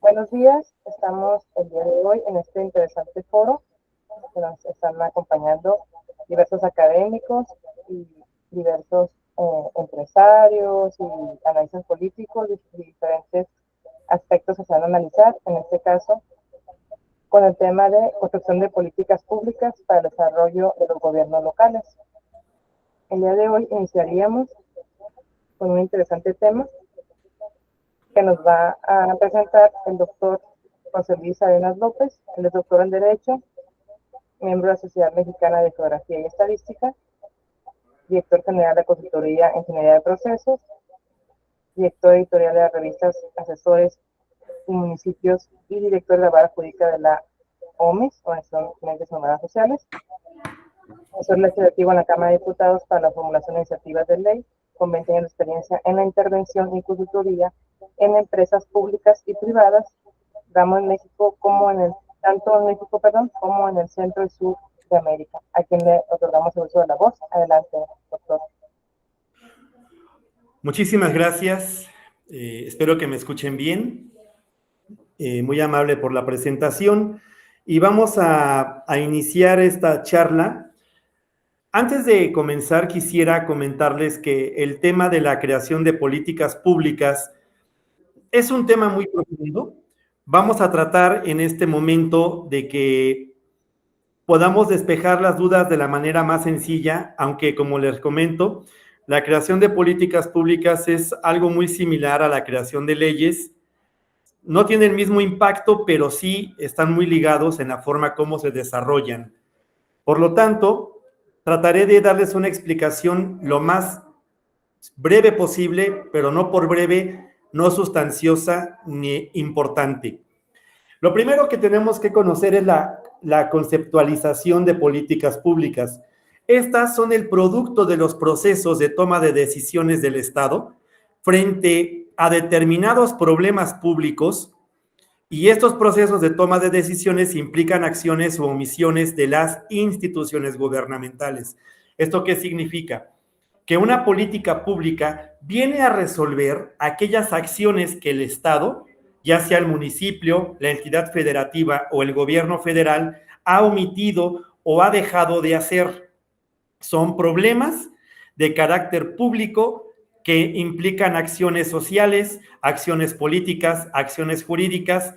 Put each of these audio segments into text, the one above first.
Buenos días, estamos el día de hoy en este interesante foro que nos están acompañando diversos académicos y diversos empresarios y analistas políticos y diferentes aspectos que se van a analizar, en este caso con el tema de construcción de políticas públicas para el desarrollo de los gobiernos locales. El día de hoy iniciaríamos con un interesante tema que nos va a presentar el doctor José Luis Arenas López. Él es doctor en Derecho, miembro de la Sociedad Mexicana de Geografía y Estadística, director general de Consultoría en Ingeniería de Procesos, director editorial de las revistas Asesores y Municipios y director de la Vara Jurídica de la OMIS, Organización de Entes Humanas Sociales. Asesor legislativo en la Cámara de Diputados para la formulación de iniciativas de ley, con 20 años de experiencia en la intervención y consultoría en empresas públicas y privadas, tanto en México, como en el centro y sur de América, a quien le otorgamos el uso de la voz. Adelante, doctor. Muchísimas gracias. Espero que me escuchen bien. Muy amable por la presentación. Y vamos a iniciar esta charla. Antes de comenzar, quisiera comentarles que el tema de la creación de políticas públicas es un tema muy profundo. Vamos a tratar en este momento de que podamos despejar las dudas de la manera más sencilla, aunque, como les comento, la creación de políticas públicas es algo muy similar a la creación de leyes. No tiene el mismo impacto, pero sí están muy ligados en la forma como se desarrollan. Por lo tanto, trataré de darles una explicación lo más breve posible, pero no por breve, no sustanciosa ni importante. Lo primero que tenemos que conocer es la conceptualización de políticas públicas. Estas son el producto de los procesos de toma de decisiones del Estado frente a determinados problemas públicos, y estos procesos de toma de decisiones implican acciones o omisiones de las instituciones gubernamentales. ¿Esto qué significa? Que una política pública viene a resolver aquellas acciones que el Estado, ya sea el municipio, la entidad federativa o el gobierno federal, ha omitido o ha dejado de hacer. Son problemas de carácter público que implican acciones sociales, acciones políticas, acciones jurídicas,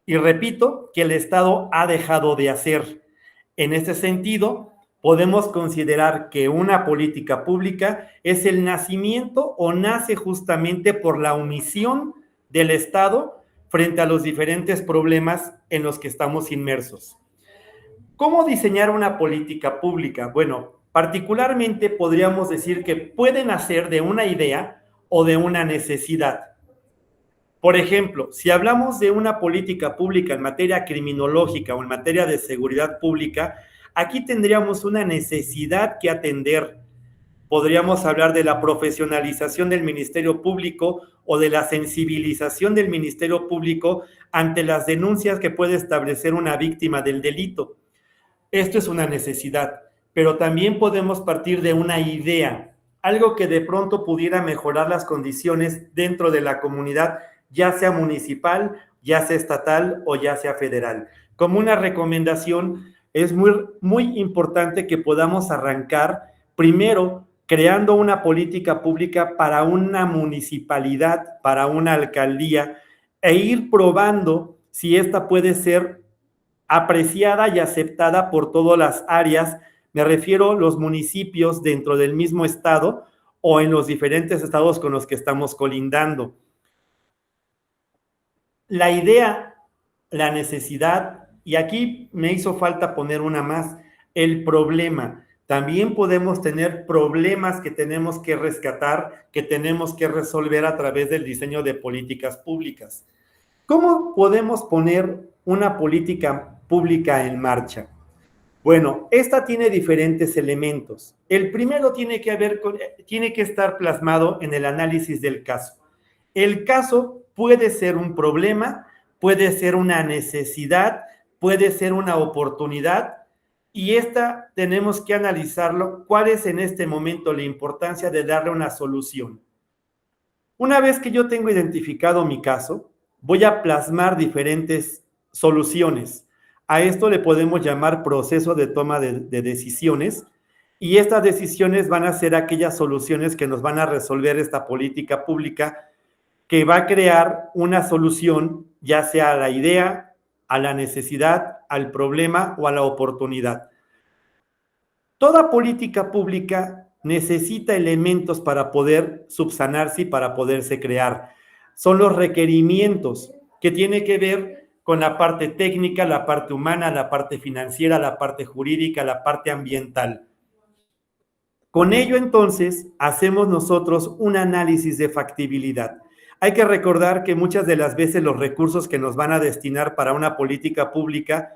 y repito, que el Estado ha dejado de hacer. En este sentido, podemos considerar que una política pública es el nacimiento o nace justamente por la omisión del Estado frente a los diferentes problemas en los que estamos inmersos. ¿Cómo diseñar una política pública? Bueno, particularmente podríamos decir que puede nacer de una idea o de una necesidad. Por ejemplo, si hablamos de una política pública en materia criminológica o en materia de seguridad pública, aquí tendríamos una necesidad que atender. Podríamos hablar de la profesionalización del Ministerio Público o de la sensibilización del Ministerio Público ante las denuncias que puede establecer una víctima del delito. Esto es una necesidad, pero también podemos partir de una idea, algo que de pronto pudiera mejorar las condiciones dentro de la comunidad, ya sea municipal, ya sea estatal o ya sea federal. Como una recomendación, es muy importante que podamos arrancar primero creando una política pública para una municipalidad, para una alcaldía, e ir probando si esta puede ser apreciada y aceptada por todas las áreas. Me refiero a los municipios dentro del mismo estado o en los diferentes estados con los que estamos colindando. La idea, la necesidad, y aquí me hizo falta poner una más, el problema. También podemos tener problemas que tenemos que rescatar, que tenemos que resolver a través del diseño de políticas públicas. ¿Cómo podemos poner una política pública en marcha? Bueno, esta tiene diferentes elementos. El primero tiene que estar plasmado en el análisis del caso. El caso puede ser un problema, puede ser una necesidad, puede ser una oportunidad, y esta tenemos que analizarlo. ¿Cuál es en este momento la importancia de darle una solución? Una vez que yo tengo identificado mi caso, voy a plasmar diferentes soluciones. A esto le podemos llamar proceso de toma de decisiones, y estas decisiones van a ser aquellas soluciones que nos van a resolver esta política pública, que va a crear una solución, ya sea a la idea, a la necesidad, al problema o a la oportunidad. Toda política pública necesita elementos para poder subsanarse y para poderse crear. Son los requerimientos, que tiene que ver con la parte técnica, la parte humana, la parte financiera, la parte jurídica, la parte ambiental. Con ello, entonces, hacemos nosotros un análisis de factibilidad. Hay que recordar que muchas de las veces los recursos que nos van a destinar para una política pública,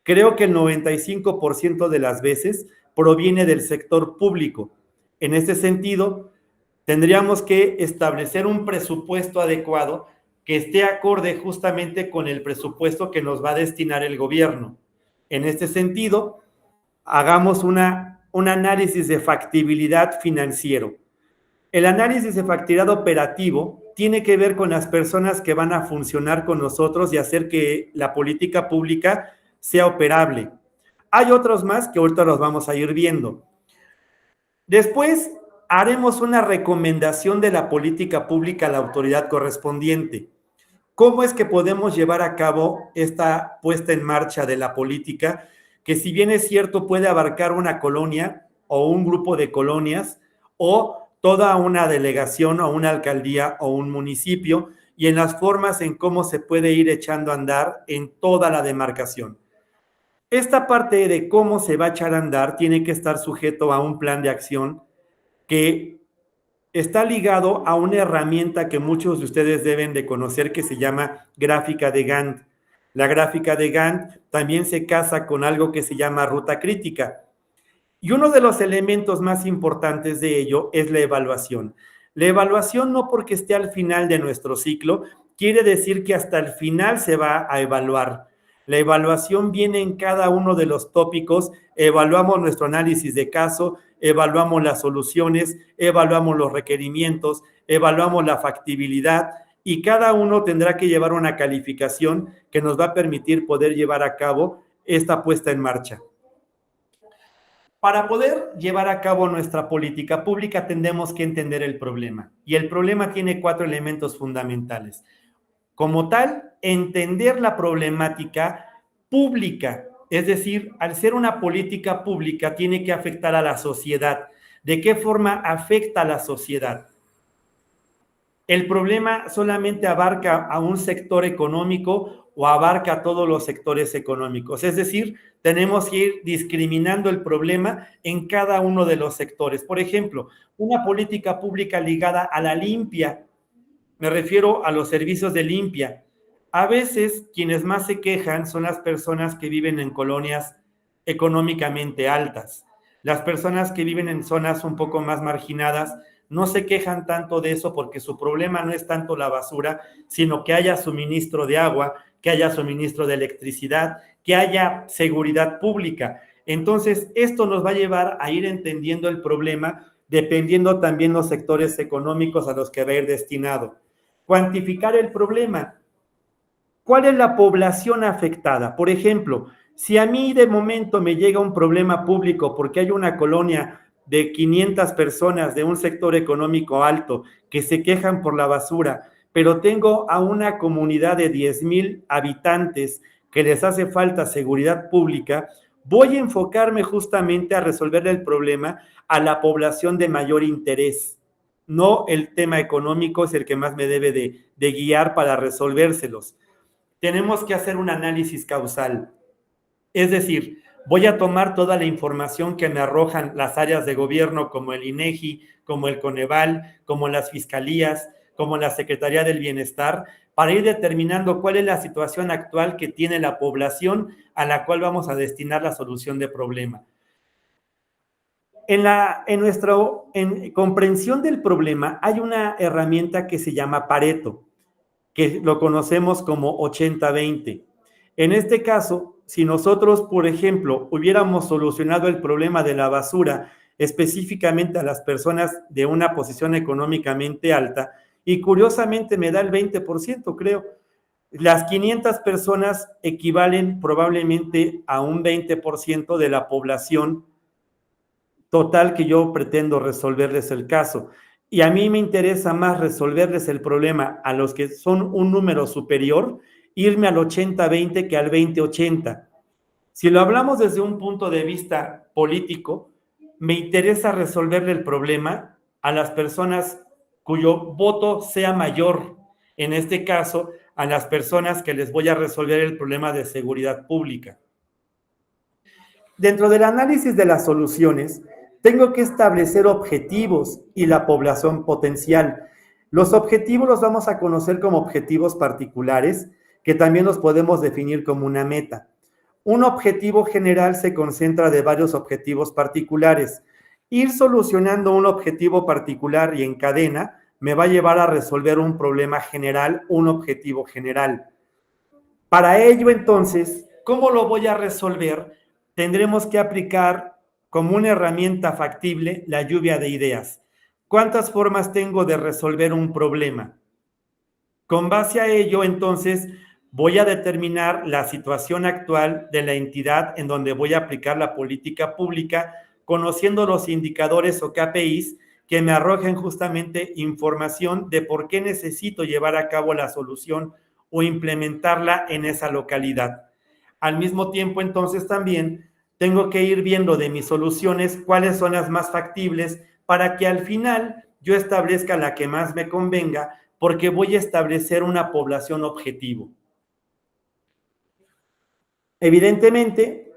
creo que el 95% de las veces proviene del sector público. En este sentido, tendríamos que establecer un presupuesto adecuado que esté acorde justamente con el presupuesto que nos va a destinar el gobierno. En este sentido, hagamos un análisis de factibilidad financiero. El análisis de factibilidad operativo tiene que ver con las personas que van a funcionar con nosotros y hacer que la política pública sea operable. Hay otros más que ahorita los vamos a ir viendo. Después haremos una recomendación de la política pública a la autoridad correspondiente. ¿Cómo es que podemos llevar a cabo esta puesta en marcha de la política? Que si bien es cierto puede abarcar una colonia o un grupo de colonias o toda una delegación o una alcaldía o un municipio, y en las formas en cómo se puede ir echando a andar en toda la demarcación. Esta parte de cómo se va a echar a andar tiene que estar sujeto a un plan de acción que está ligado a una herramienta que muchos de ustedes deben de conocer, que se llama gráfica de Gantt. La gráfica de Gantt también se casa con algo que se llama ruta crítica. Y uno de los elementos más importantes de ello es la evaluación. La evaluación, no porque esté al final de nuestro ciclo, quiere decir que hasta el final se va a evaluar. La evaluación viene en cada uno de los tópicos, evaluamos nuestro análisis de caso, evaluamos las soluciones, evaluamos los requerimientos, evaluamos la factibilidad, y cada uno tendrá que llevar una calificación que nos va a permitir poder llevar a cabo esta puesta en marcha. Para poder llevar a cabo nuestra política pública tendremos que entender el problema, y el problema tiene 4 elementos fundamentales. Como tal, entender la problemática pública, es decir, al ser una política pública tiene que afectar a la sociedad. ¿De qué forma afecta a la sociedad? El problema solamente abarca a un sector económico o abarca a todos los sectores económicos. Es decir, tenemos que ir discriminando el problema en cada uno de los sectores. Por ejemplo, una política pública ligada a la limpia, me refiero a los servicios de limpia. A veces quienes más se quejan son las personas que viven en colonias económicamente altas. Las personas que viven en zonas un poco más marginadas no se quejan tanto de eso, porque su problema no es tanto la basura, sino que haya suministro de agua, que haya suministro de electricidad, que haya seguridad pública. Entonces, esto nos va a llevar a ir entendiendo el problema, dependiendo también los sectores económicos a los que va a ir destinado. Cuantificar el problema. ¿Cuál es la población afectada? Por ejemplo, si a mí de momento me llega un problema público porque hay una colonia de 500 personas de un sector económico alto que se quejan por la basura, pero tengo a una comunidad de 10,000 habitantes que les hace falta seguridad pública, voy a enfocarme justamente a resolver el problema a la población de mayor interés. No el tema económico es el que más me debe de guiar para resolvérselos. Tenemos que hacer un análisis causal. Es decir, voy a tomar toda la información que me arrojan las áreas de gobierno, como el INEGI, como el Coneval, como las fiscalías, como la Secretaría del Bienestar, para ir determinando cuál es la situación actual que tiene la población a la cual vamos a destinar la solución de problema. En nuestra comprensión del problema hay una herramienta que se llama Pareto, que lo conocemos como 80-20. En este caso, si nosotros, por ejemplo, hubiéramos solucionado el problema de la basura específicamente a las personas de una posición económicamente alta, y curiosamente me da el 20%, creo, Las 500 personas equivalen probablemente a un 20% de la población total que yo pretendo resolverles el caso. Y a mí me interesa más resolverles el problema a los que son un número superior, irme al 80-20 que al 20-80. Si lo hablamos desde un punto de vista político, me interesa resolverle el problema a las personas cuyo voto sea mayor. En este caso, a las personas que les voy a resolver el problema de seguridad pública. Dentro del análisis de las soluciones, tengo que establecer objetivos y la población potencial. Los objetivos los vamos a conocer como objetivos particulares, que también los podemos definir como una meta. Un objetivo general se concentra de varios objetivos particulares. Ir solucionando un objetivo particular y en cadena me va a llevar a resolver un problema general, un objetivo general. Para ello, entonces, ¿cómo lo voy a resolver? Tendremos que aplicar como una herramienta factible la lluvia de ideas. ¿Cuántas formas tengo de resolver un problema? Con base a ello, entonces, voy a determinar la situación actual de la entidad en donde voy a aplicar la política pública, conociendo los indicadores o KPIs que me arrojen justamente información de por qué necesito llevar a cabo la solución o implementarla en esa localidad. Al mismo tiempo, entonces, también tengo que ir viendo de mis soluciones cuáles son las más factibles para que al final yo establezca la que más me convenga, porque voy a establecer una población objetivo. Evidentemente,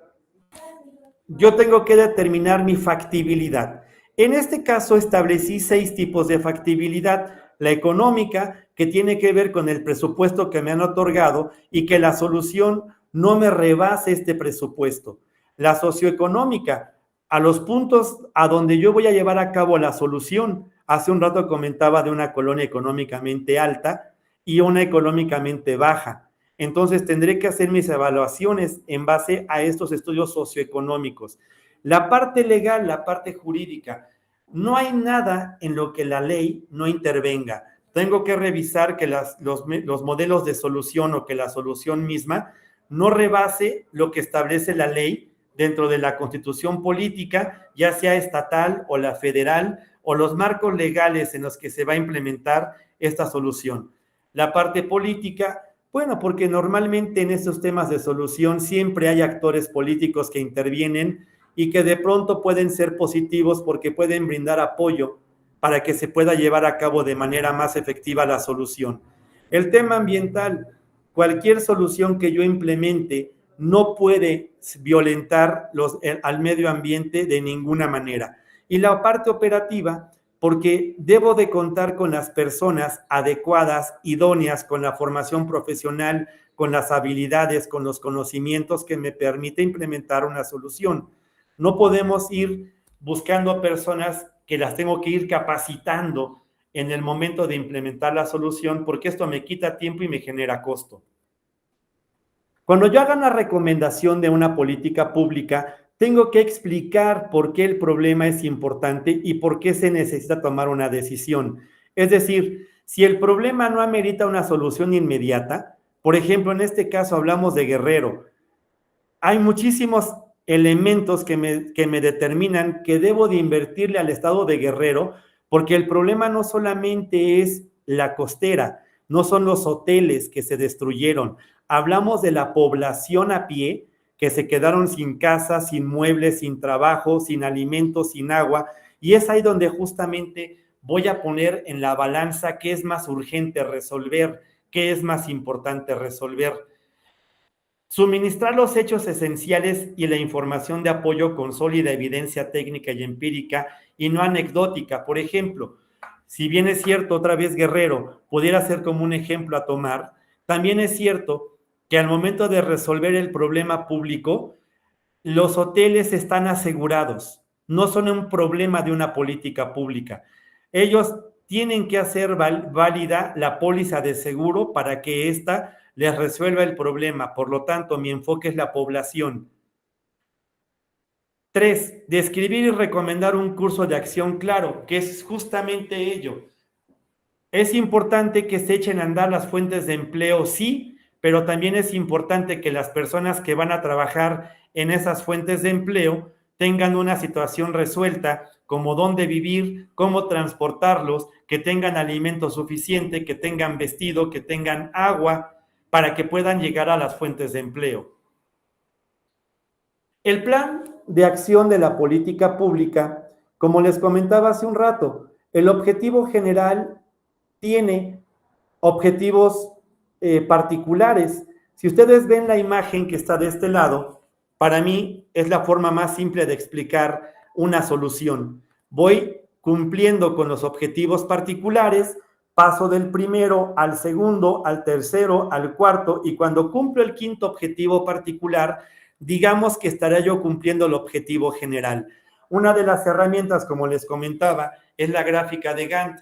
yo tengo que determinar mi factibilidad. En este caso, establecí 6 tipos de factibilidad. La económica, que tiene que ver con el presupuesto que me han otorgado y que la solución no me rebase este presupuesto. La socioeconómica, a los puntos a donde yo voy a llevar a cabo la solución. Hace un rato comentaba de una colonia económicamente alta y una económicamente baja. Entonces tendré que hacer mis evaluaciones en base a estos estudios socioeconómicos. La parte legal, la parte jurídica, no hay nada en lo que la ley no intervenga. Tengo que revisar que los modelos de solución o que la solución misma no rebase lo que establece la ley dentro de la constitución política, ya sea estatal o la federal, o los marcos legales en los que se va a implementar esta solución. La parte política, bueno, porque normalmente en estos temas de solución siempre hay actores políticos que intervienen y que de pronto pueden ser positivos porque pueden brindar apoyo para que se pueda llevar a cabo de manera más efectiva la solución. El tema ambiental, cualquier solución que yo implemente no puede violentar al medio ambiente de ninguna manera. Y la parte operativa, porque debo de contar con las personas adecuadas, idóneas, con la formación profesional, con las habilidades, con los conocimientos que me permite implementar una solución. No podemos ir buscando personas que las tengo que ir capacitando en el momento de implementar la solución, porque esto me quita tiempo y me genera costo. Cuando yo haga una recomendación de una política pública, tengo que explicar por qué el problema es importante y por qué se necesita tomar una decisión. Es decir, si el problema no amerita una solución inmediata, por ejemplo, en este caso hablamos de Guerrero, hay muchísimos elementos que me determinan que debo de invertirle al estado de Guerrero, porque el problema no solamente es la costera, no son los hoteles que se destruyeron, hablamos de la población a pie que se quedaron sin casa, sin muebles, sin trabajo, sin alimentos, sin agua, y es ahí donde justamente voy a poner en la balanza qué es más urgente resolver, qué es más importante resolver. Suministrar los hechos esenciales y la información de apoyo con sólida evidencia técnica y empírica y no anecdótica. Por ejemplo, si bien es cierto, otra vez Guerrero pudiera ser como un ejemplo a tomar, también es cierto que al momento de resolver el problema público, los hoteles están asegurados, no son un problema de una política pública. Ellos tienen que hacer válida la póliza de seguro para que ésta les resuelva el problema. Por lo tanto, mi enfoque es la población. 3. Describir y recomendar un curso de acción claro, que es justamente ello. Es importante que se echen a andar las fuentes de empleo, sí, pero también es importante que las personas que van a trabajar en esas fuentes de empleo tengan una situación resuelta, como dónde vivir, cómo transportarlos, que tengan alimento suficiente, que tengan vestido, que tengan agua, para que puedan llegar a las fuentes de empleo. El plan de acción de la política pública, como les comentaba hace un rato, el objetivo general tiene objetivos particulares. Si ustedes ven la imagen que está de este lado, para mí es la forma más simple de explicar una solución. Voy cumpliendo con los objetivos particulares, paso del primero al segundo, al tercero, al cuarto, y cuando cumplo el quinto objetivo particular, digamos que estaré yo cumpliendo el objetivo general. Una de las herramientas, como les comentaba, es la gráfica de Gantt.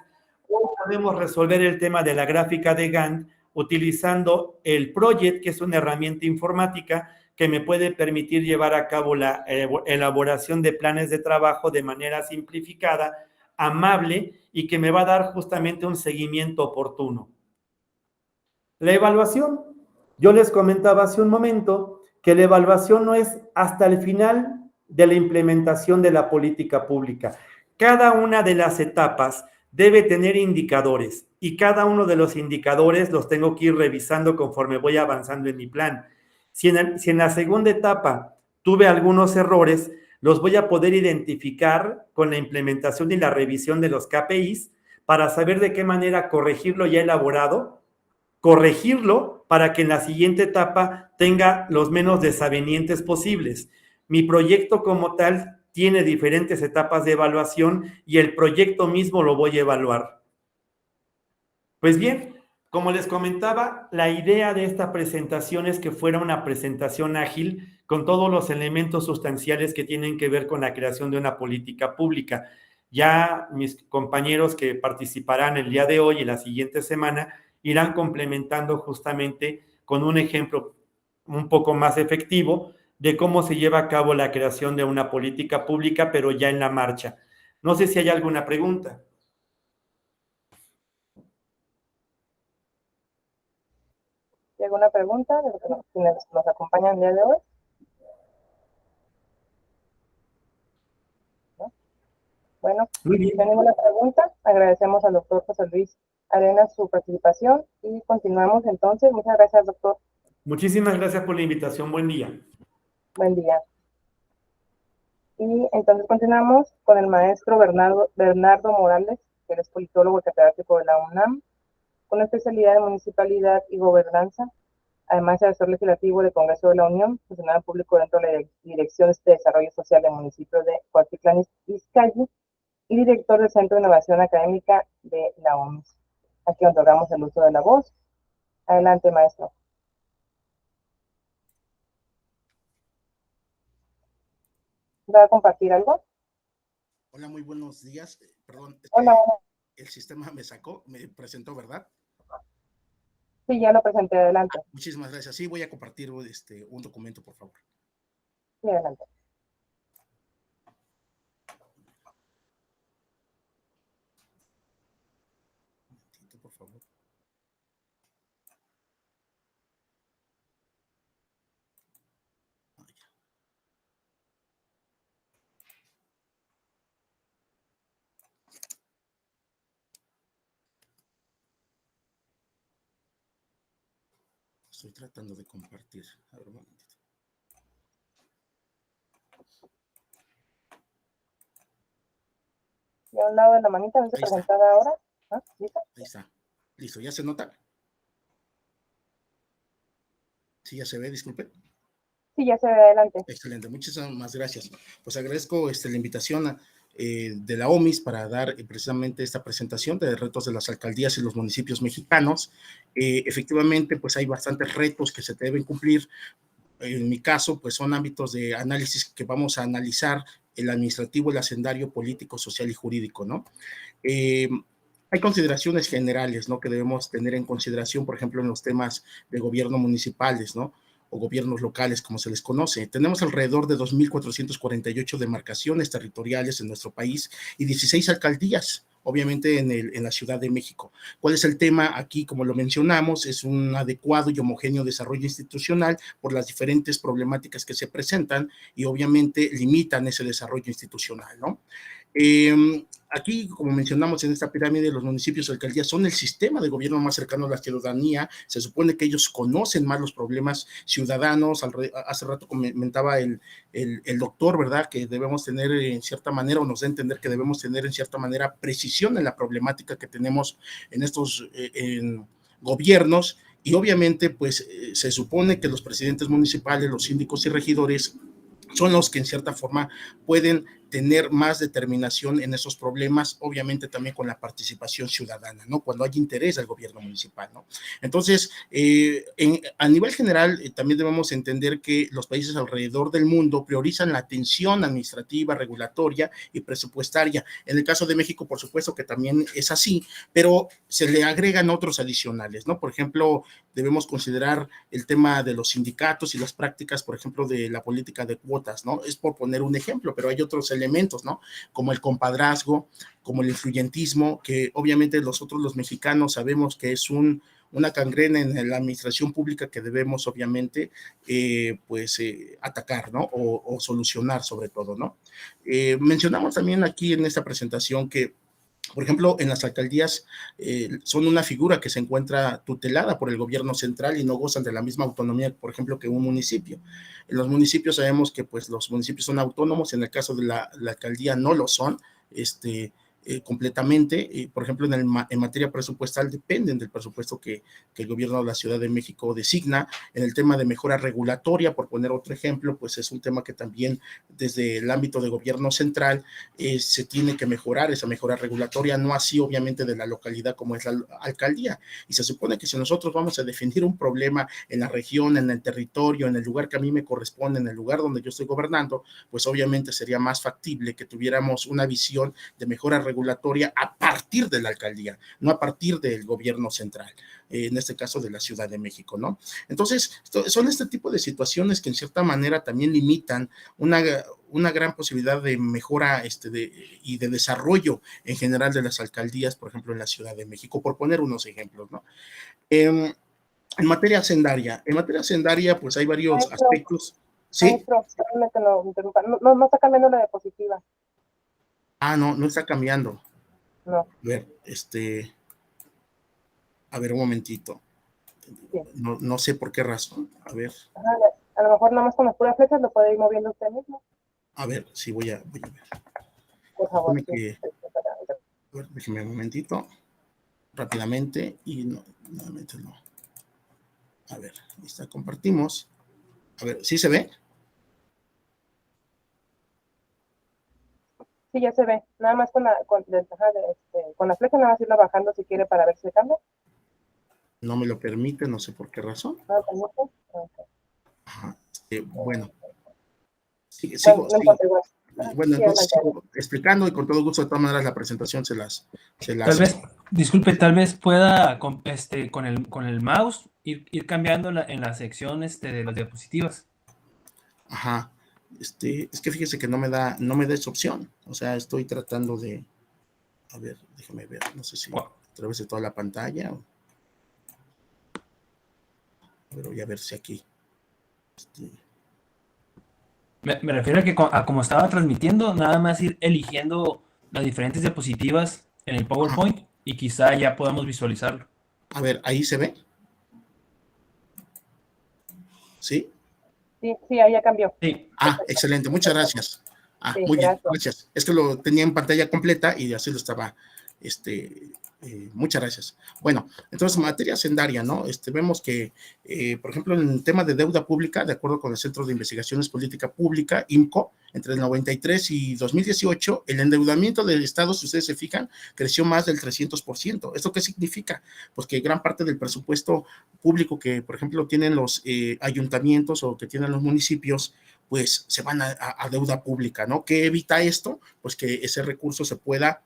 Hoy podemos resolver el tema de la gráfica de Gantt utilizando el Project, que es una herramienta informática que me puede permitir llevar a cabo la elaboración de planes de trabajo de manera simplificada, amable y que me va a dar justamente un seguimiento oportuno. La evaluación. Yo les comentaba hace un momento que la evaluación no es hasta el final de la implementación de la política pública. Cada una de las etapas debe tener indicadores y cada uno de los indicadores los tengo que ir revisando conforme voy avanzando en mi plan. Si en la segunda etapa tuve algunos errores, los voy a poder identificar con la implementación y la revisión de los KPIs para saber de qué manera corregirlo ya elaborado, corregirlo para que en la siguiente etapa tenga los menos desavenientes posibles. Mi proyecto como tal tiene diferentes etapas de evaluación y el proyecto mismo lo voy a evaluar. Pues bien, como les comentaba, la idea de esta presentación es que fuera una presentación ágil con todos los elementos sustanciales que tienen que ver con la creación de una política pública. Ya mis compañeros que participarán el día de hoy y la siguiente semana irán complementando justamente con un ejemplo un poco más efectivo de cómo se lleva a cabo la creación de una política pública, pero ya en la marcha. No sé si hay alguna pregunta. ¿Hay alguna pregunta de quienes nos acompañan el día de hoy? ¿No? Bueno, Muy bien. si no hay ninguna pregunta, agradecemos al doctor José Luis Arenas su participación y continuamos entonces. Muchas gracias, doctor. Muchísimas gracias por la invitación. Buen día. Buen día. Y entonces continuamos con el maestro Bernardo Morales, que es politólogo y catedrático de la UNAM, con especialidad en municipalidad y gobernanza, además de asesor legislativo del Congreso de la Unión, funcionario público dentro de la Dirección de Desarrollo Social del municipio de Cuautitlán Izcalli y director del Centro de Innovación Académica de la OMS. Aquí otorgamos el uso de la voz. Adelante, maestro. ¿Va a compartir algo? Hola, muy buenos días. Perdón, Hola. el sistema me presentó, ¿verdad? Sí, ya lo presenté, adelante. Muchísimas gracias. Sí, voy a compartir un documento, por favor. Sí, adelante. Un momentito, por favor. Estoy tratando de compartir. A ver, un momentito. Y a un lado de la manita, ¿no se presentaba ahora? ¿Ah? ¿Listo? Ahí está. Listo, ¿ya se nota? Sí, ya se ve, disculpe. Sí, ya se ve, adelante. Excelente, muchísimas gracias. Pues agradezco la invitación de la OMIS para dar precisamente esta presentación de retos de las alcaldías y los municipios mexicanos. Efectivamente, pues hay bastantes retos que se deben cumplir. En mi caso, pues son ámbitos de análisis que vamos a analizar: el administrativo, el hacendario, político, social y jurídico, ¿no? Hay consideraciones generales, ¿no?, que debemos tener en consideración, por ejemplo, en los temas de gobierno municipales, ¿no? o gobiernos locales, como se les conoce. Tenemos alrededor de 2.448 demarcaciones territoriales en nuestro país y 16 alcaldías, obviamente en la Ciudad de México. ¿Cuál es el tema aquí? Como lo mencionamos, es un adecuado y homogéneo desarrollo institucional por las diferentes problemáticas que se presentan y obviamente limitan ese desarrollo institucional, ¿no? Aquí, como mencionamos en esta pirámide, los municipios y alcaldías son el sistema de gobierno más cercano a la ciudadanía. Se supone que ellos conocen más los problemas ciudadanos. Hace rato comentaba el doctor, ¿verdad?, que debemos tener en cierta manera, o nos da a entender que debemos tener en cierta manera precisión en la problemática que tenemos en estos en gobiernos. Y obviamente, pues se supone que los presidentes municipales, los síndicos y regidores son los que en cierta forma pueden tener más determinación en esos problemas, obviamente también con la participación ciudadana, ¿no? Cuando hay interés del gobierno municipal, ¿no? Entonces, a nivel general, también debemos entender que los países alrededor del mundo priorizan la atención administrativa, regulatoria y presupuestaria. En el caso de México, por supuesto que también es así, pero se le agregan otros adicionales, ¿no? Por ejemplo, debemos considerar el tema de los sindicatos y las prácticas, por ejemplo, de la política de cuotas, ¿no? Es por poner un ejemplo, pero hay otros elementos, ¿no? Como el compadrazgo, como el influyentismo, que obviamente nosotros los mexicanos sabemos que es una gangrena en la administración pública que debemos obviamente atacar, ¿no? O solucionar sobre todo, ¿no? Mencionamos también aquí en esta presentación que, por ejemplo, en las alcaldías son una figura que se encuentra tutelada por el gobierno central y no gozan de la misma autonomía, por ejemplo, que un municipio. En los municipios sabemos que pues los municipios son autónomos, en el caso de la alcaldía no lo son, completamente. Por ejemplo, en materia presupuestal dependen del presupuesto que el gobierno de la Ciudad de México designa. En el tema de mejora regulatoria, por poner otro ejemplo, pues es un tema que también desde el ámbito de gobierno central se tiene que mejorar esa mejora regulatoria, no así obviamente de la localidad como es la alcaldía. Y se supone que si nosotros vamos a definir un problema en la región, en el territorio, en el lugar que a mí me corresponde, en el lugar donde yo estoy gobernando, pues obviamente sería más factible que tuviéramos una visión de mejora regulatoria a partir de la alcaldía, no a partir del gobierno central, en este caso de la Ciudad de México, ¿no? Entonces, son este tipo de situaciones que en cierta manera también limitan una gran posibilidad de mejora y de desarrollo en general de las alcaldías, por ejemplo, en la Ciudad de México, por poner unos ejemplos, ¿no? En materia hacendaria, pues hay varios aspectos. ¿Sí? Maestro, no está cambiando la diapositiva. Ah, no está cambiando. No. A ver, un momentito. Sí. No sé por qué razón. A ver. Ajá, a lo mejor nada más con las puras flechas lo puede ir moviendo usted mismo. A ver, sí, voy a ver. Por favor. A ver, déjeme un momentito. Rápidamente. Y nuevamente no. A ver, ahí compartimos. A ver, ¿sí se ve? Sí, ya se ve. Nada más con la flecha, nada más irla bajando si quiere para ver si cambia. No me lo permite, no sé por qué razón. ¿No lo permite? Okay. Ajá. Bueno. Sigo. Bueno, entonces sigo explicando y con todo gusto, de todas maneras, la presentación se las... Tal vez, disculpe, tal vez pueda con el mouse ir cambiando en la sección de las diapositivas. Ajá. Es que fíjese que no me da esa opción. O sea, estoy tratando de... A ver, déjame ver. No sé si a través de toda la pantalla. Pero voy a ver si aquí... Me refiero a que como estaba transmitiendo, nada más ir eligiendo las diferentes diapositivas en el PowerPoint y quizá ya podamos visualizarlo. A ver, ¿ahí se ve? ¿Sí? Sí, ahí ya cambió. Sí. Excelente, muchas gracias. Sí, muy bien, gracias. Es que lo tenía en pantalla completa y así lo estaba, muchas gracias. Bueno, entonces, materia hacendaria, ¿no? Vemos que, por ejemplo, en el tema de deuda pública, de acuerdo con el Centro de Investigaciones Política Pública, IMCO, entre el 93 y 2018, el endeudamiento del Estado, si ustedes se fijan, creció más del 300%. ¿Esto qué significa? Pues que gran parte del presupuesto público que, por ejemplo, tienen los ayuntamientos o que tienen los municipios, pues se van a deuda pública, ¿no? ¿Qué evita esto? Pues que ese recurso se pueda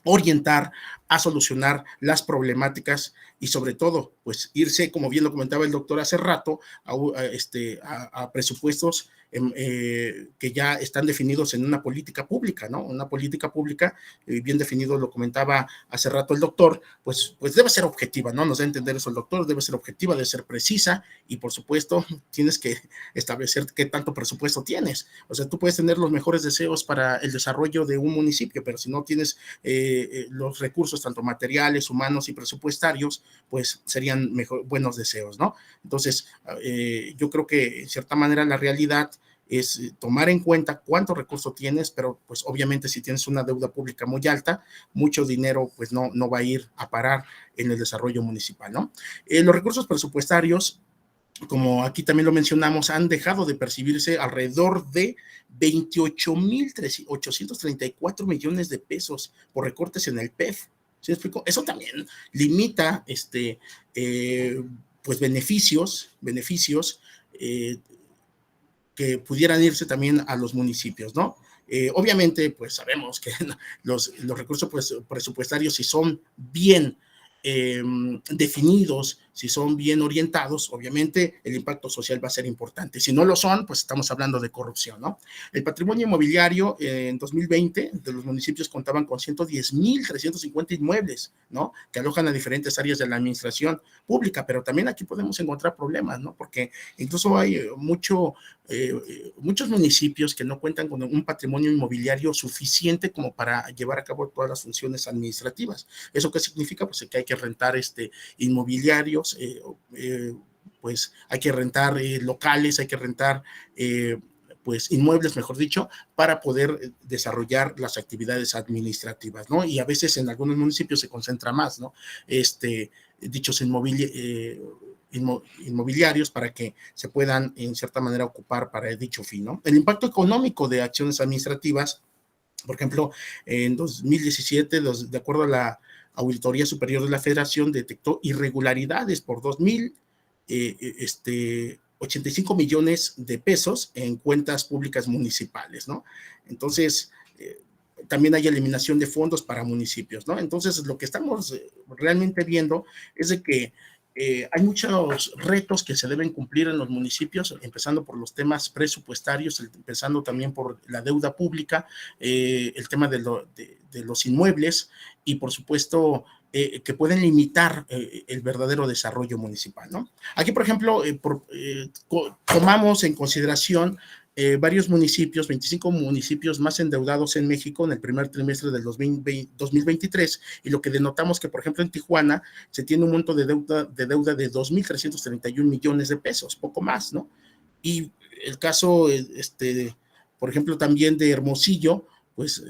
orientar a solucionar las problemáticas y sobre todo, pues irse, como bien lo comentaba el doctor hace rato, a presupuestos que ya están definidos en una política pública, ¿no? Una política pública, bien definido, lo comentaba hace rato el doctor, pues debe ser objetiva, ¿no? Nos da a entender eso el doctor, debe ser objetiva, debe ser precisa y por supuesto tienes que establecer qué tanto presupuesto tienes. O sea, tú puedes tener los mejores deseos para el desarrollo de un municipio, pero si no tienes los recursos, tanto materiales, humanos y presupuestarios, pues serían buenos deseos, ¿no? Entonces, yo creo que en cierta manera la realidad es tomar en cuenta cuánto recurso tienes, pero pues obviamente si tienes una deuda pública muy alta, mucho dinero pues no va a ir a parar en el desarrollo municipal, ¿no? Los recursos presupuestarios, como aquí también lo mencionamos, han dejado de percibirse alrededor de 28,834 millones de pesos por recortes en el PEF. ¿Sí me explico? Eso también limita pues beneficios que pudieran irse también a los municipios, ¿no? Obviamente, pues sabemos que los recursos presupuestarios, si son bien definidos, si son bien orientados, obviamente el impacto social va a ser importante. Si no lo son, pues estamos hablando de corrupción, ¿no? El patrimonio inmobiliario en 2020 de los municipios contaban con 110,350 inmuebles, ¿no? Que alojan a diferentes áreas de la administración pública, pero también aquí podemos encontrar problemas, ¿no? Porque incluso hay muchos municipios que no cuentan con un patrimonio inmobiliario suficiente como para llevar a cabo todas las funciones administrativas. ¿Eso qué significa? Pues que hay que rentar inmobiliarios, pues hay que rentar locales, hay que rentar pues inmuebles, mejor dicho, para poder desarrollar las actividades administrativas, ¿no? Y a veces en algunos municipios se concentra más, ¿no? Dichos inmobiliarios para que se puedan en cierta manera ocupar para dicho fin, ¿no? El impacto económico de acciones administrativas, por ejemplo, en 2017, de acuerdo a la Auditoría Superior de la Federación, detectó irregularidades por 85 millones de pesos en cuentas públicas municipales, ¿no? Entonces, también hay eliminación de fondos para municipios, ¿no? Entonces, lo que estamos realmente viendo es de que hay muchos retos que se deben cumplir en los municipios, empezando por los temas presupuestarios, empezando también por la deuda pública, el tema de los inmuebles y, por supuesto, que pueden limitar el verdadero desarrollo municipal, ¿no? Aquí, por ejemplo, tomamos en consideración varios municipios, 25 municipios más endeudados en México en el primer trimestre del 2023, y lo que denotamos que, por ejemplo, en Tijuana se tiene un monto de deuda de 2,331 millones de pesos, poco más, ¿no? Y el caso, por ejemplo, también de Hermosillo, pues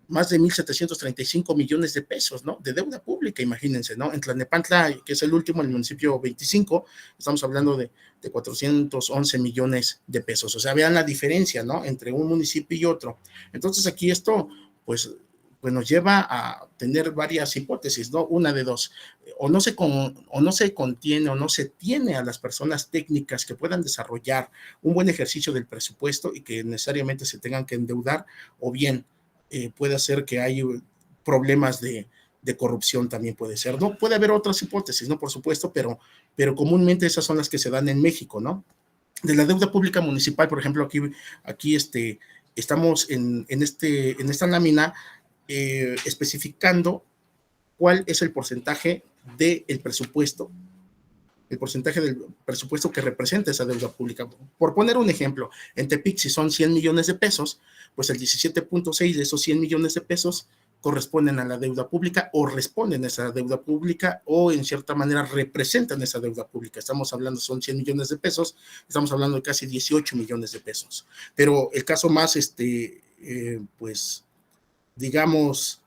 más de 1,735 millones de pesos, ¿no? De deuda pública, imagínense, ¿no? En Tlalnepantla, que es el último, el municipio 25, estamos hablando de 411 millones de pesos. O sea, vean la diferencia, ¿no? Entre un municipio y otro. Entonces, aquí esto, pues nos lleva a tener varias hipótesis, ¿no? Una de dos, o no se contiene o no se tiene a las personas técnicas que puedan desarrollar un buen ejercicio del presupuesto y que necesariamente se tengan que endeudar, o bien puede ser que hay problemas de corrupción, también puede ser, ¿no? Puede haber otras hipótesis, ¿no? Por supuesto, pero comúnmente esas son las que se dan en México, ¿no? De la deuda pública municipal, por ejemplo, aquí estamos en esta lámina especificando cuál es el porcentaje del presupuesto que representa esa deuda pública. Por poner un ejemplo, en Tepic, si son 100 millones de pesos, pues el 17.6 de esos 100 millones de pesos corresponden a la deuda pública o responden a esa deuda pública o en cierta manera representan esa deuda pública. Estamos hablando, son 100 millones de pesos, estamos hablando de casi 18 millones de pesos. Pero el caso más, pues, digamos,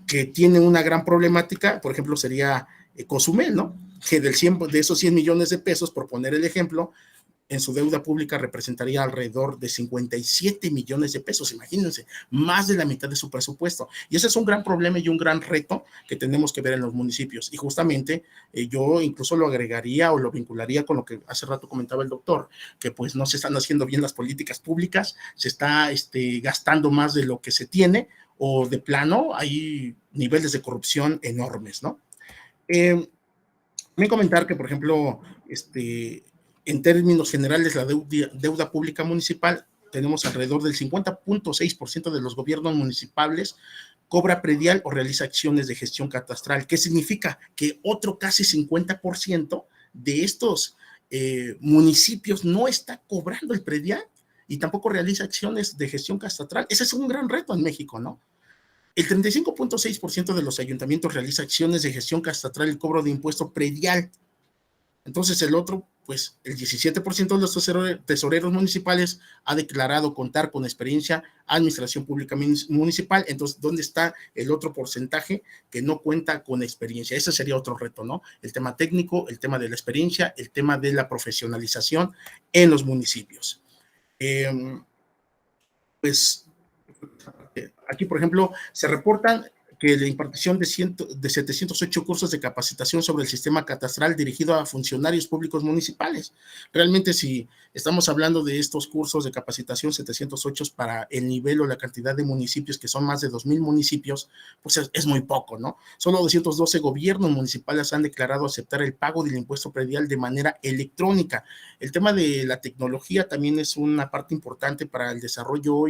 que tiene una gran problemática, por ejemplo, sería Cozumel, ¿no? Que de esos 100 millones de pesos, por poner el ejemplo, en su deuda pública representaría alrededor de 57 millones de pesos, imagínense, más de la mitad de su presupuesto. Y ese es un gran problema y un gran reto que tenemos que ver en los municipios. Y justamente yo incluso lo agregaría o lo vincularía con lo que hace rato comentaba el doctor, que pues no se están haciendo bien las políticas públicas, se está gastando más de lo que se tiene, o de plano hay niveles de corrupción enormes, ¿no? Me comentar que, por ejemplo, en términos generales, la deuda pública municipal, tenemos alrededor del 50.6% de los gobiernos municipales cobra predial o realiza acciones de gestión catastral. ¿Qué significa? Que otro casi 50% de estos municipios no está cobrando el predial y tampoco realiza acciones de gestión catastral. Ese es un gran reto en México, ¿no? El 35.6% de los ayuntamientos realiza acciones de gestión catastral y cobro de impuesto predial. Entonces el otro, pues el 17% de los tesoreros municipales ha declarado contar con experiencia administración pública municipal. Entonces, ¿dónde está el otro porcentaje que no cuenta con experiencia? Ese sería otro reto, ¿no? El tema técnico, el tema de la experiencia, el tema de la profesionalización en los municipios. Pues aquí, por ejemplo, se reportan que la impartición de 708 cursos de capacitación sobre el sistema catastral dirigido a funcionarios públicos municipales. Realmente, si estamos hablando de estos cursos de capacitación 708 para el nivel o la cantidad de municipios, que son más de 2,000 municipios, pues es muy poco, ¿no? Solo 212 gobiernos municipales han declarado aceptar el pago del impuesto predial de manera electrónica. El tema de la tecnología también es una parte importante para el desarrollo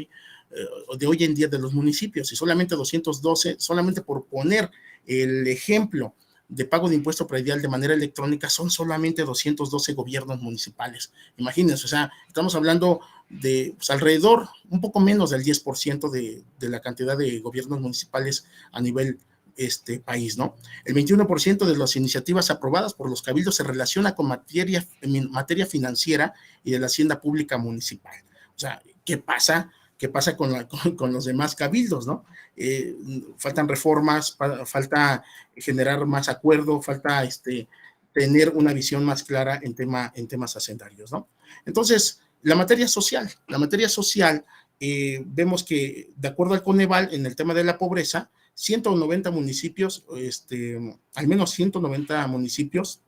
de hoy en día de los municipios, y solamente 212, solamente por poner el ejemplo de pago de impuesto predial de manera electrónica, son solamente 212 gobiernos municipales. Imagínense, o sea, estamos hablando de pues, alrededor, un poco menos del 10% de la cantidad de gobiernos municipales a nivel país, ¿no? El 21% de las iniciativas aprobadas por los cabildos se relaciona con materia financiera y de la hacienda pública municipal. O sea, ¿qué pasa con los demás cabildos, ¿no? Faltan reformas, falta generar más acuerdo, falta tener una visión más clara en temas hacendarios, ¿no? Entonces, la materia social, vemos que, de acuerdo al Coneval, en el tema de la pobreza, 190 municipios, al menos 190 municipios,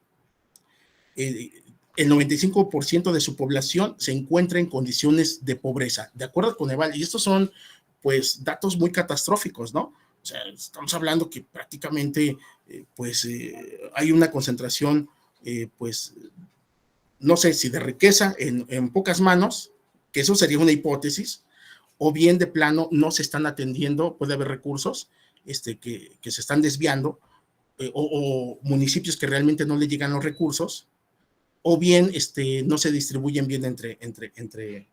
el 95% de su población se encuentra en condiciones de pobreza, de acuerdo al Coneval, y estos son, pues, datos muy catastróficos, ¿no? O sea, estamos hablando que prácticamente, hay una concentración, pues, no sé si de riqueza en pocas manos, que eso sería una hipótesis, o bien de plano no se están atendiendo, puede haber recursos que se están desviando, o municipios que realmente no le llegan los recursos, o bien no se distribuyen bien entre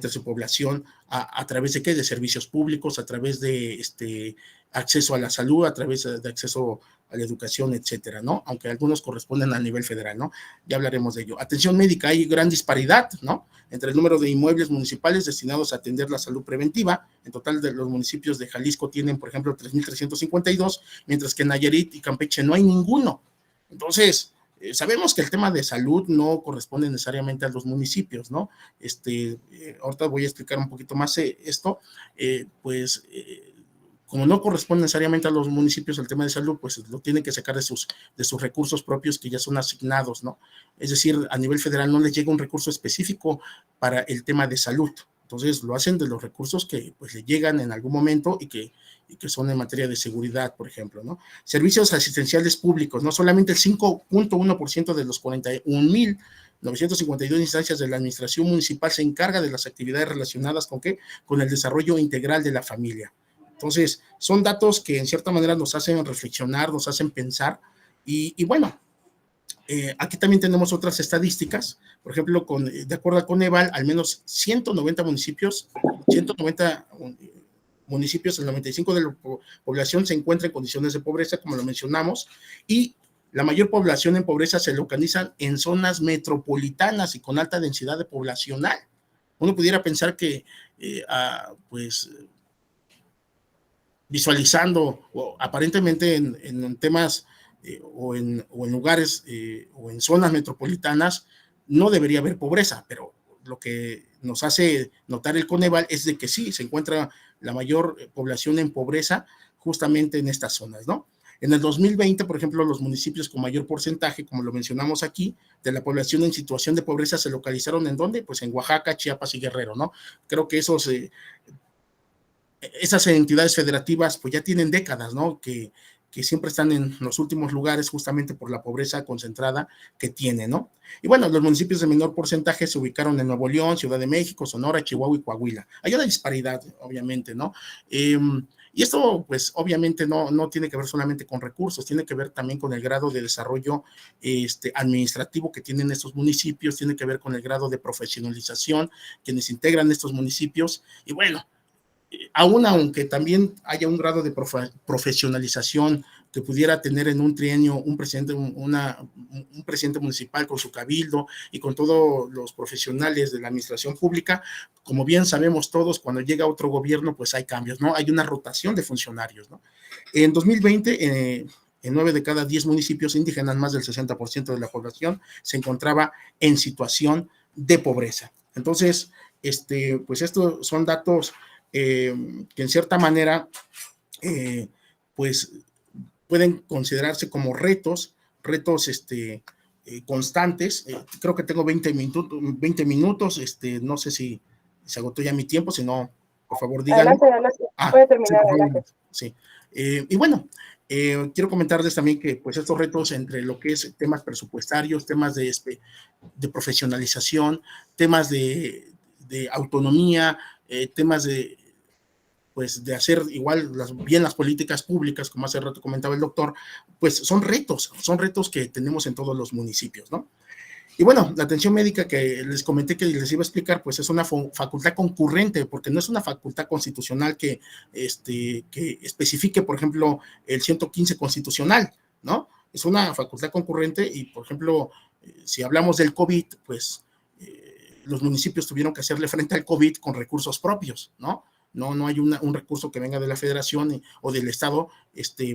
su población a través de ¿qué? De servicios públicos, a través de acceso a la salud, a través de acceso a la educación, etcétera, ¿no? Aunque algunos corresponden a nivel federal, ¿no? Ya hablaremos de ello. Atención médica, hay gran disparidad, ¿no? Entre el número de inmuebles municipales destinados a atender la salud preventiva. En total, de los municipios de Jalisco tienen, por ejemplo, 3,352, mientras que en Nayarit y Campeche no hay ninguno. Entonces, sabemos que el tema de salud no corresponde necesariamente a los municipios, ¿no? Ahorita voy a explicar un poquito más esto, como no corresponde necesariamente a los municipios el tema de salud, pues lo tienen que sacar de sus recursos propios que ya son asignados, ¿no? Es decir, a nivel federal no les llega un recurso específico para el tema de salud. Entonces lo hacen de los recursos que pues le llegan en algún momento y que son en materia de seguridad, por ejemplo, ¿no? Servicios asistenciales públicos, no solamente el 5.1% de los 41,952 instancias de la administración municipal se encarga de las actividades relacionadas con ¿qué? Con el desarrollo integral de la familia. Entonces, son datos que en cierta manera nos hacen reflexionar, nos hacen pensar, y bueno, aquí también tenemos otras estadísticas, por ejemplo, de acuerdo a Coneval, al menos 190 municipios, el 95% de la población se encuentra en condiciones de pobreza, como lo mencionamos, y la mayor población en pobreza se localiza en zonas metropolitanas y con alta densidad poblacional. Uno pudiera pensar que, visualizando o aparentemente en temas o en lugares o en zonas metropolitanas no debería haber pobreza, pero lo que nos hace notar el Coneval es de que sí, se encuentra la mayor población en pobreza justamente en estas zonas, ¿no? En el 2020, por ejemplo, los municipios con mayor porcentaje, como lo mencionamos aquí, de la población en situación de pobreza se localizaron ¿en dónde? Pues en Oaxaca, Chiapas y Guerrero, ¿no? Creo que esos esas entidades federativas pues ya tienen décadas, ¿no? Que siempre están en los últimos lugares justamente por la pobreza concentrada que tienen, ¿no? Y bueno, los municipios de menor porcentaje se ubicaron en Nuevo León, Ciudad de México, Sonora, Chihuahua y Coahuila. Hay una disparidad, obviamente, ¿no? Y esto, pues, obviamente no tiene que ver solamente con recursos, tiene que ver también con el grado de desarrollo administrativo que tienen estos municipios, tiene que ver con el grado de profesionalización quienes integran estos municipios. Y bueno, aunque también haya un grado de profesionalización que pudiera tener en un trienio un presidente municipal con su cabildo y con todos los profesionales de la administración pública, como bien sabemos todos, cuando llega otro gobierno, pues hay cambios, ¿no? Hay una rotación de funcionarios, ¿no? En 2020, en 9 de cada 10 municipios indígenas, más del 60% de la población se encontraba en situación de pobreza. Entonces, pues estos son datos que en cierta manera pues pueden considerarse como retos constantes. Creo que tengo 20 minutos, no sé si se agotó ya mi tiempo, si no, por favor díganme. Adelante, puede terminar. Sí. Y bueno, quiero comentarles también que pues estos retos entre lo que es temas presupuestarios, temas de profesionalización, temas de autonomía, temas de hacer igual bien las políticas públicas, como hace rato comentaba el doctor, pues son retos que tenemos en todos los municipios, ¿no? Y bueno, la atención médica que les comenté que les iba a explicar, pues es una facultad concurrente, porque no es una facultad constitucional que especifique, por ejemplo, el 115 constitucional, ¿no? Es una facultad concurrente y, por ejemplo, si hablamos del COVID, pues los municipios tuvieron que hacerle frente al COVID con recursos propios, ¿no? No hay un recurso que venga de la federación o del estado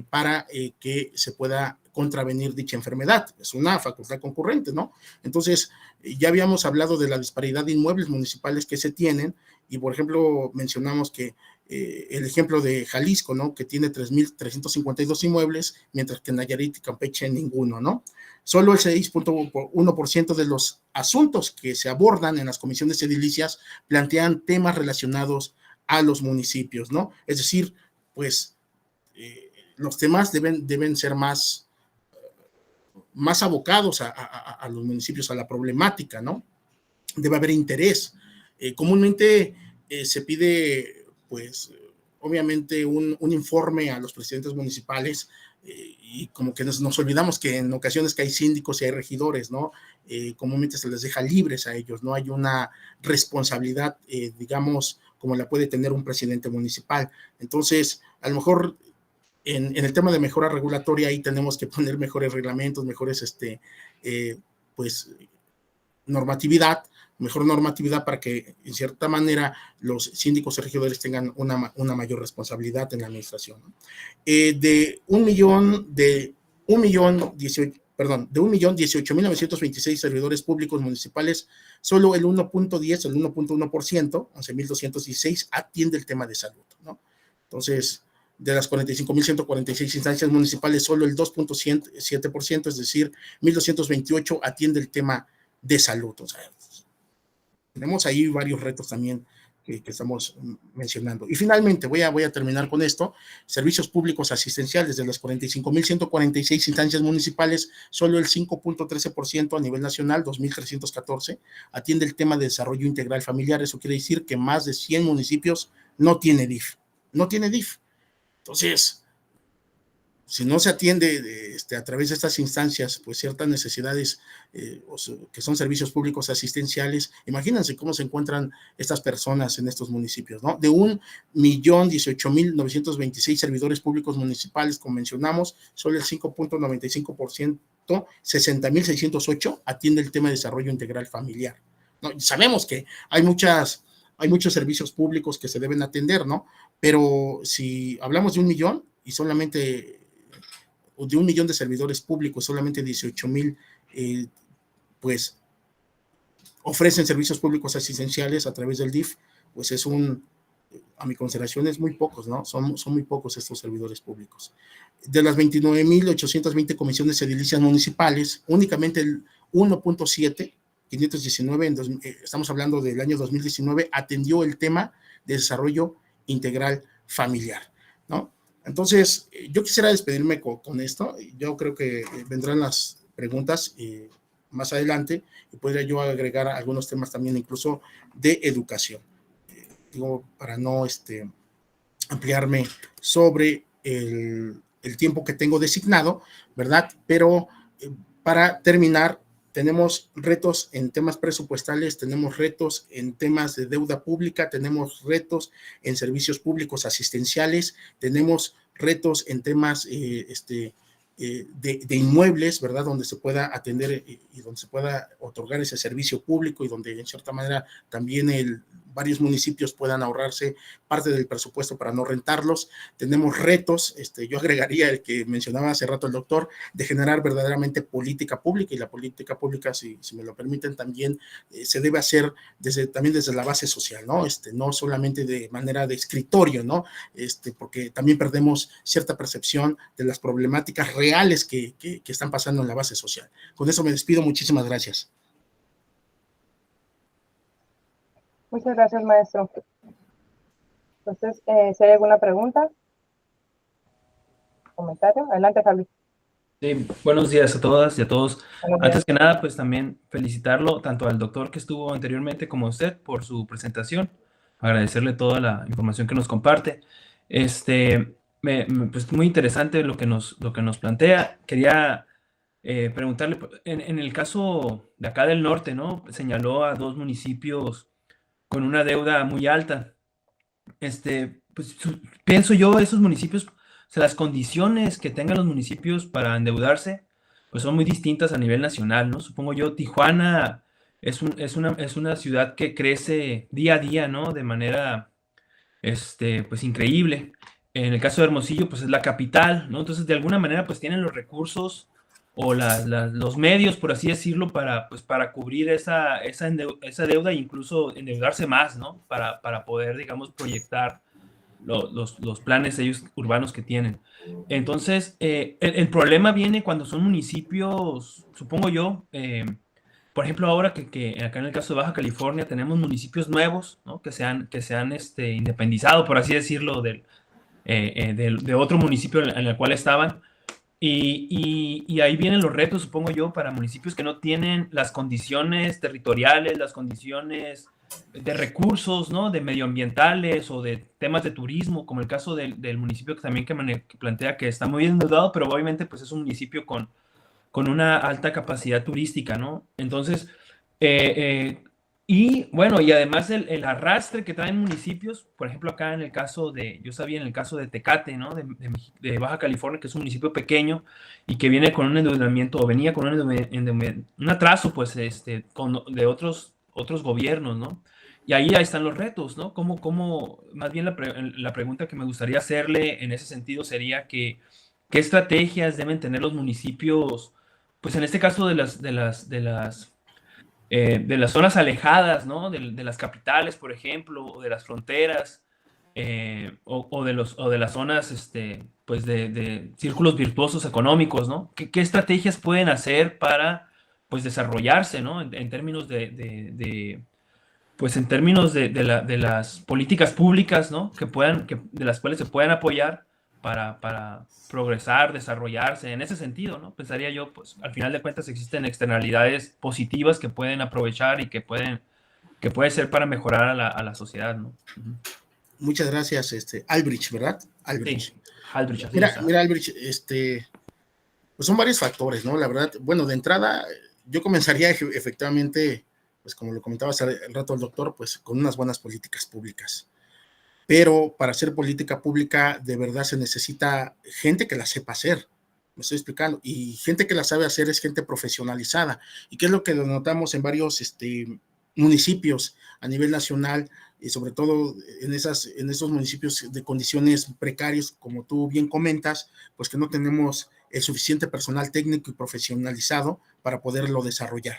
para que se pueda contravenir dicha enfermedad. Es una facultad concurrente, ¿no? Entonces, ya habíamos hablado de la disparidad de inmuebles municipales que se tienen y, por ejemplo, mencionamos que el ejemplo de Jalisco, ¿no? Que tiene 3.352 inmuebles, mientras que Nayarit y Campeche ninguno, ¿no? Solo el 6.1% de los asuntos que se abordan en las comisiones edilicias plantean temas relacionados a los municipios, ¿no? Es decir, pues los temas deben ser más abocados a los municipios, a la problemática, ¿no? Debe haber interés. Comúnmente se pide, pues, obviamente un informe a los presidentes municipales y como que nos olvidamos que en ocasiones que hay síndicos y hay regidores, ¿no? Comúnmente se les deja libres a ellos, no hay una responsabilidad, digamos, como la puede tener un presidente municipal. Entonces, a lo mejor en el tema de mejora regulatoria ahí tenemos que poner mejores reglamentos, mejores, pues, mejor normatividad para que, en cierta manera, los síndicos y regidores tengan una mayor responsabilidad en la administración, ¿no? De 1.018.926 servidores públicos municipales, solo el 1.10, el 1.1%, 11.216, atiende el tema de salud, ¿no? Entonces, de las 45.146 instancias municipales, solo el 2.7%, es decir, 1.228 atiende el tema de salud. O sea, tenemos ahí varios retos también que estamos mencionando. Y finalmente, voy a terminar con esto. Servicios públicos asistenciales, de las 45.146 instancias municipales, solo el 5.13% a nivel nacional, 2.314, atiende el tema de desarrollo integral familiar. Eso quiere decir que más de 100 municipios no tiene DIF. Entonces, si no se atiende a través de estas instancias, pues ciertas necesidades que son servicios públicos asistenciales, imagínense cómo se encuentran estas personas en estos municipios, ¿no? De 1.018.926 servidores públicos municipales, como mencionamos, solo el 5.95%, 60.608, atiende el tema de desarrollo integral familiar, ¿no? Sabemos que hay muchos servicios públicos que se deben atender, ¿no? Pero si hablamos de 1 millón y solamente de 1 millón de servidores públicos, solamente 18,000 pues ofrecen servicios públicos asistenciales a través del DIF, pues a mi consideración es muy pocos, ¿no? Son muy pocos estos servidores públicos. De las 29.820 comisiones edilicias municipales, únicamente el 1.7, 519, estamos hablando del año 2019, atendió el tema de desarrollo integral familiar, ¿no? Entonces, yo quisiera despedirme con esto. Yo creo que vendrán las preguntas más adelante y podría yo agregar algunos temas también, incluso de educación. Digo, para no ampliarme sobre el tiempo que tengo designado, ¿verdad? Pero para terminar, tenemos retos en temas presupuestales, tenemos retos en temas de deuda pública, tenemos retos en servicios públicos asistenciales, tenemos retos en temas de inmuebles, ¿verdad? Donde se pueda atender y donde se pueda otorgar ese servicio público y donde en cierta manera también varios municipios puedan ahorrarse parte del presupuesto para no rentarlos. Tenemos retos, yo agregaría el que mencionaba hace rato el doctor, de generar verdaderamente política pública, y la política pública, si me lo permiten, también se debe hacer también desde la base social, ¿no? No solamente de manera de escritorio, ¿no? Porque también perdemos cierta percepción de las problemáticas reales que están pasando en la base social. Con eso me despido, muchísimas gracias. Muchas gracias, maestro. Entonces, si hay alguna pregunta, comentario, adelante, Javi. Sí, buenos días a todas y a todos. Buenos días. Antes que nada, pues también felicitarlo tanto al doctor que estuvo anteriormente como a usted por su presentación. Agradecerle toda la información que nos comparte. Pues muy interesante lo que nos plantea. Quería preguntarle, en el caso de acá del norte, ¿no? Señaló a 2 municipios con una deuda muy alta. Pues pienso yo, esos municipios, o sea, las condiciones que tengan los municipios para endeudarse, pues son muy distintas a nivel nacional, ¿no? Supongo yo, Tijuana es una ciudad que crece día a día, ¿no? De manera, pues increíble. En el caso de Hermosillo, pues es la capital, ¿no? Entonces, de alguna manera, pues tienen los recursos o los medios, por así decirlo, para cubrir esa deuda e incluso endeudarse más, ¿no? Para poder, digamos, proyectar los planes ellos urbanos que tienen. Entonces, el problema viene cuando son municipios, supongo yo, por ejemplo, ahora que acá en el caso de Baja California tenemos municipios nuevos, ¿no? que se han independizado, por así decirlo, de otro municipio en el cual estaban. Y ahí vienen los retos, supongo yo, para municipios que no tienen las condiciones territoriales, las condiciones de recursos, ¿no? De medioambientales o de temas de turismo, como el caso del municipio que plantea que está muy endeudado, pero obviamente pues es un municipio con una alta capacidad turística, ¿no? Entonces, y bueno, y además el arrastre que traen municipios, por ejemplo, acá yo sabía en el caso de Tecate, ¿no? De Baja California, que es un municipio pequeño y que viene con un endeudamiento, o venía con un atraso, pues, de otros gobiernos, ¿no? Y ahí están los retos, ¿no? Más bien la pregunta que me gustaría hacerle en ese sentido sería ¿qué estrategias deben tener los municipios, pues en este caso de las zonas alejadas, ¿no? De las capitales, por ejemplo, o de las fronteras, o de las zonas, pues de círculos virtuosos económicos, ¿no? ¿Qué estrategias pueden hacer para, pues, desarrollarse, ¿no? En términos pues en términos de las políticas públicas, ¿no? De las cuales se puedan apoyar para progresar, desarrollarse, en ese sentido, ¿no? Pensaría yo, pues al final de cuentas existen externalidades positivas que pueden aprovechar y que puede ser para mejorar a la sociedad, ¿no? Uh-huh. Muchas gracias, Albrecht, ¿verdad? Albrecht. Sí, Albrecht. Mira, Albrecht, pues son varios factores, ¿no? La verdad, bueno, de entrada, yo comenzaría efectivamente, pues como lo comentaba hace el rato el doctor, pues con unas buenas políticas públicas. Pero para hacer política pública de verdad se necesita gente que la sepa hacer, me estoy explicando, y gente que la sabe hacer es gente profesionalizada, y qué es lo que lo notamos en varios municipios a nivel nacional, y sobre todo en esos municipios de condiciones precarias, como tú bien comentas, pues que no tenemos el suficiente personal técnico y profesionalizado para poderlo desarrollar.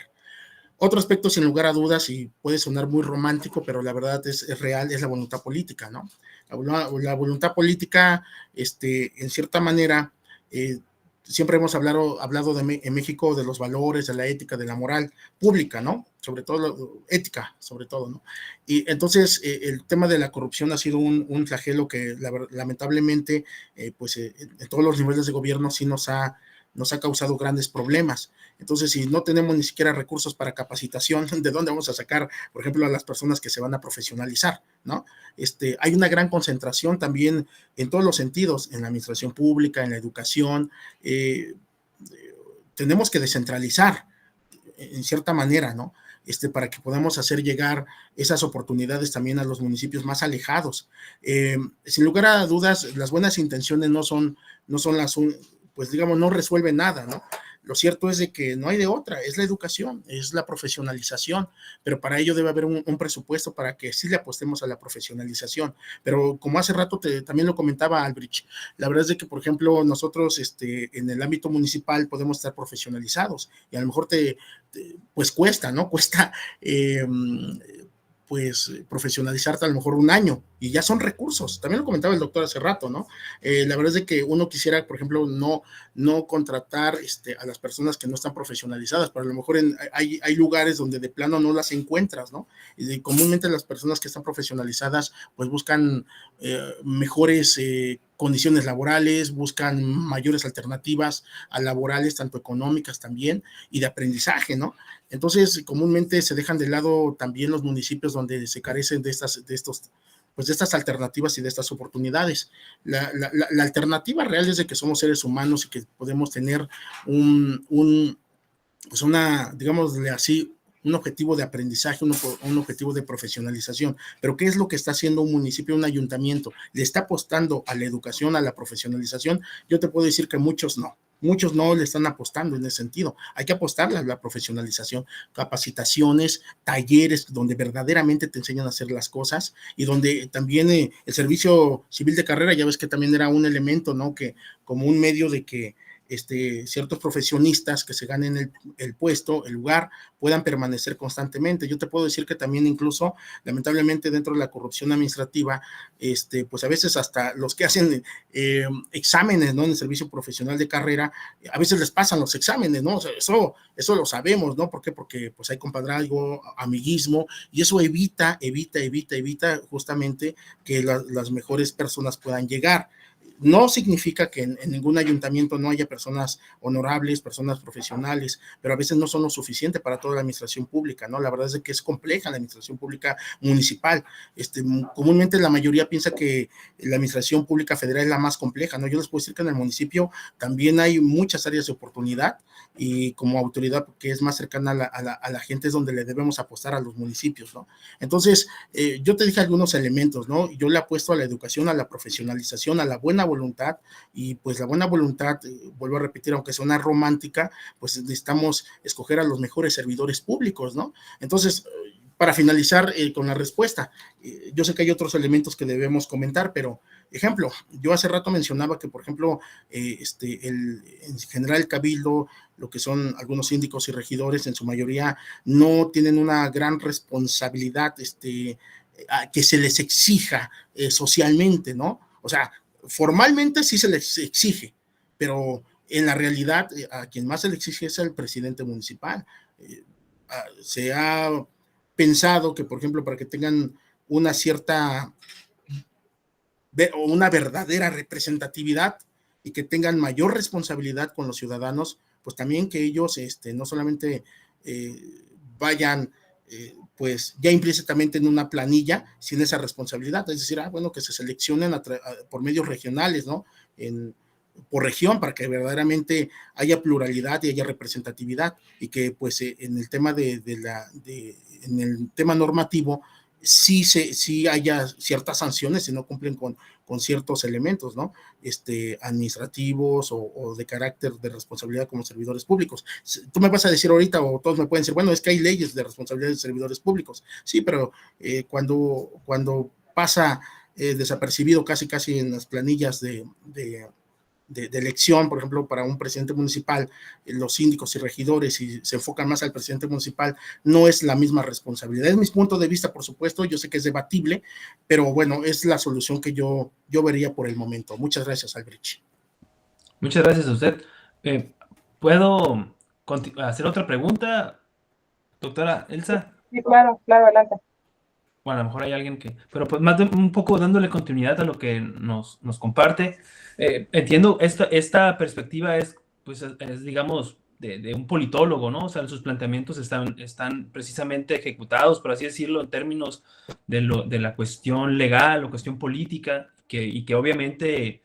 Otro aspecto, sin lugar a dudas, y puede sonar muy romántico, pero la verdad es real, es la voluntad política, ¿no? La voluntad política, en cierta manera, siempre hemos hablado en México de los valores, de la ética, de la moral pública, ¿no? Sobre todo ética, sobre todo, ¿no? Y entonces el tema de la corrupción ha sido un flagelo que lamentablemente, pues en todos los niveles de gobierno sí nos ha causado grandes problemas. Entonces, si no tenemos ni siquiera recursos para capacitación, ¿de dónde vamos a sacar, por ejemplo, a las personas que se van a profesionalizar, ¿no? Hay una gran concentración también en todos los sentidos, en la administración pública, en la educación. Tenemos que descentralizar en cierta manera, ¿no? Para que podamos hacer llegar esas oportunidades también a los municipios más alejados. Sin lugar a dudas, las buenas intenciones no son pues digamos, no resuelven nada, ¿no? Lo cierto es de que no hay de otra, es la educación, es la profesionalización, pero para ello debe haber un presupuesto para que sí le apostemos a la profesionalización. Pero como hace rato también lo comentaba Albrecht, la verdad es de que, por ejemplo, nosotros en el ámbito municipal podemos estar profesionalizados y a lo mejor pues cuesta, ¿no? Cuesta pues profesionalizarte a lo mejor un año y ya son recursos. También lo comentaba el doctor hace rato, ¿no? La verdad es de que uno quisiera, por ejemplo, no contratar a las personas que no están profesionalizadas, pero a lo mejor hay lugares donde de plano no las encuentras, ¿no? Y comúnmente las personas que están profesionalizadas pues buscan mejores condiciones laborales, buscan mayores alternativas a laborales, tanto económicas también, y de aprendizaje, ¿no? Entonces, comúnmente se dejan de lado también los municipios donde se carecen de estas alternativas y de estas oportunidades. La alternativa real es de que somos seres humanos y que podemos tener digámosle así, un objetivo de aprendizaje, un objetivo de profesionalización. Pero ¿qué es lo que está haciendo un municipio, un ayuntamiento? ¿Le está apostando a la educación, a la profesionalización? Yo te puedo decir que muchos no le están apostando en ese sentido. Hay que apostarle a la profesionalización, capacitaciones, talleres donde verdaderamente te enseñan a hacer las cosas y donde también el servicio civil de carrera, ya ves que también era un elemento, ¿no? Que como un medio de que ciertos profesionistas que se ganen el puesto, el lugar, puedan permanecer constantemente. Yo te puedo decir que también incluso, lamentablemente, dentro de la corrupción administrativa, pues a veces hasta los que hacen exámenes, ¿no? En el servicio profesional de carrera, a veces les pasan los exámenes, ¿no? O sea, eso lo sabemos, ¿no? ¿Por qué? Porque pues hay compadrazgo, amiguismo, y eso evita justamente que las mejores personas puedan llegar. No significa que en ningún ayuntamiento no haya personas honorables, personas profesionales, pero a veces no son lo suficiente para toda la administración pública, ¿no? La verdad es que es compleja la administración pública municipal. Comúnmente la mayoría piensa que la administración pública federal es la más compleja, ¿no? Yo les puedo decir que en el municipio también hay muchas áreas de oportunidad y como autoridad que es más cercana a la gente es donde le debemos apostar a los municipios, ¿no? Entonces, yo te dije algunos elementos, ¿no? Yo le apuesto a la educación, a la profesionalización, a la buena voluntad, y pues la buena voluntad, vuelvo a repetir, aunque suena romántica, pues necesitamos escoger a los mejores servidores públicos, ¿no? Entonces, para finalizar con la respuesta, yo sé que hay otros elementos que debemos comentar, pero ejemplo, yo hace rato mencionaba que, por ejemplo, en general el cabildo, lo que son algunos síndicos y regidores, en su mayoría no tienen una gran responsabilidad que se les exija socialmente, ¿no? O sea, formalmente sí se les exige, pero en la realidad a quien más se le exige es al presidente municipal. Se ha pensado que, por ejemplo, para que tengan una cierta o una verdadera representatividad y que tengan mayor responsabilidad con los ciudadanos, pues también que ellos no solamente vayan pues ya implícitamente en una planilla sin esa responsabilidad, es decir, bueno, que se seleccionen por medios regionales, ¿no? Por región, para que verdaderamente haya pluralidad y haya representatividad, y que pues en el tema en el tema normativo sí haya ciertas sanciones si no cumplen con ciertos elementos, ¿no? Administrativos o de carácter de responsabilidad como servidores públicos. Tú me vas a decir ahorita, o todos me pueden decir, bueno, es que hay leyes de responsabilidad de servidores públicos. Sí, pero cuando pasa desapercibido casi en las planillas de elección, por ejemplo, para un presidente municipal, los síndicos y regidores, y se enfocan más al presidente municipal, no es la misma responsabilidad. Es mi punto de vista, por supuesto, yo sé que es debatible, pero bueno, es la solución que yo vería por el momento. Muchas gracias, Albrecht. Muchas gracias a usted. ¿Puedo hacer otra pregunta, doctora Elsa? Sí, claro, claro, adelante. Bueno, a lo mejor hay alguien que... Pero pues un poco dándole continuidad a lo que nos comparte. Entiendo, esta perspectiva es, pues, digamos, de un politólogo, ¿no? O sea, sus planteamientos están precisamente ejecutados, por así decirlo, en términos de la cuestión legal o cuestión política, y que obviamente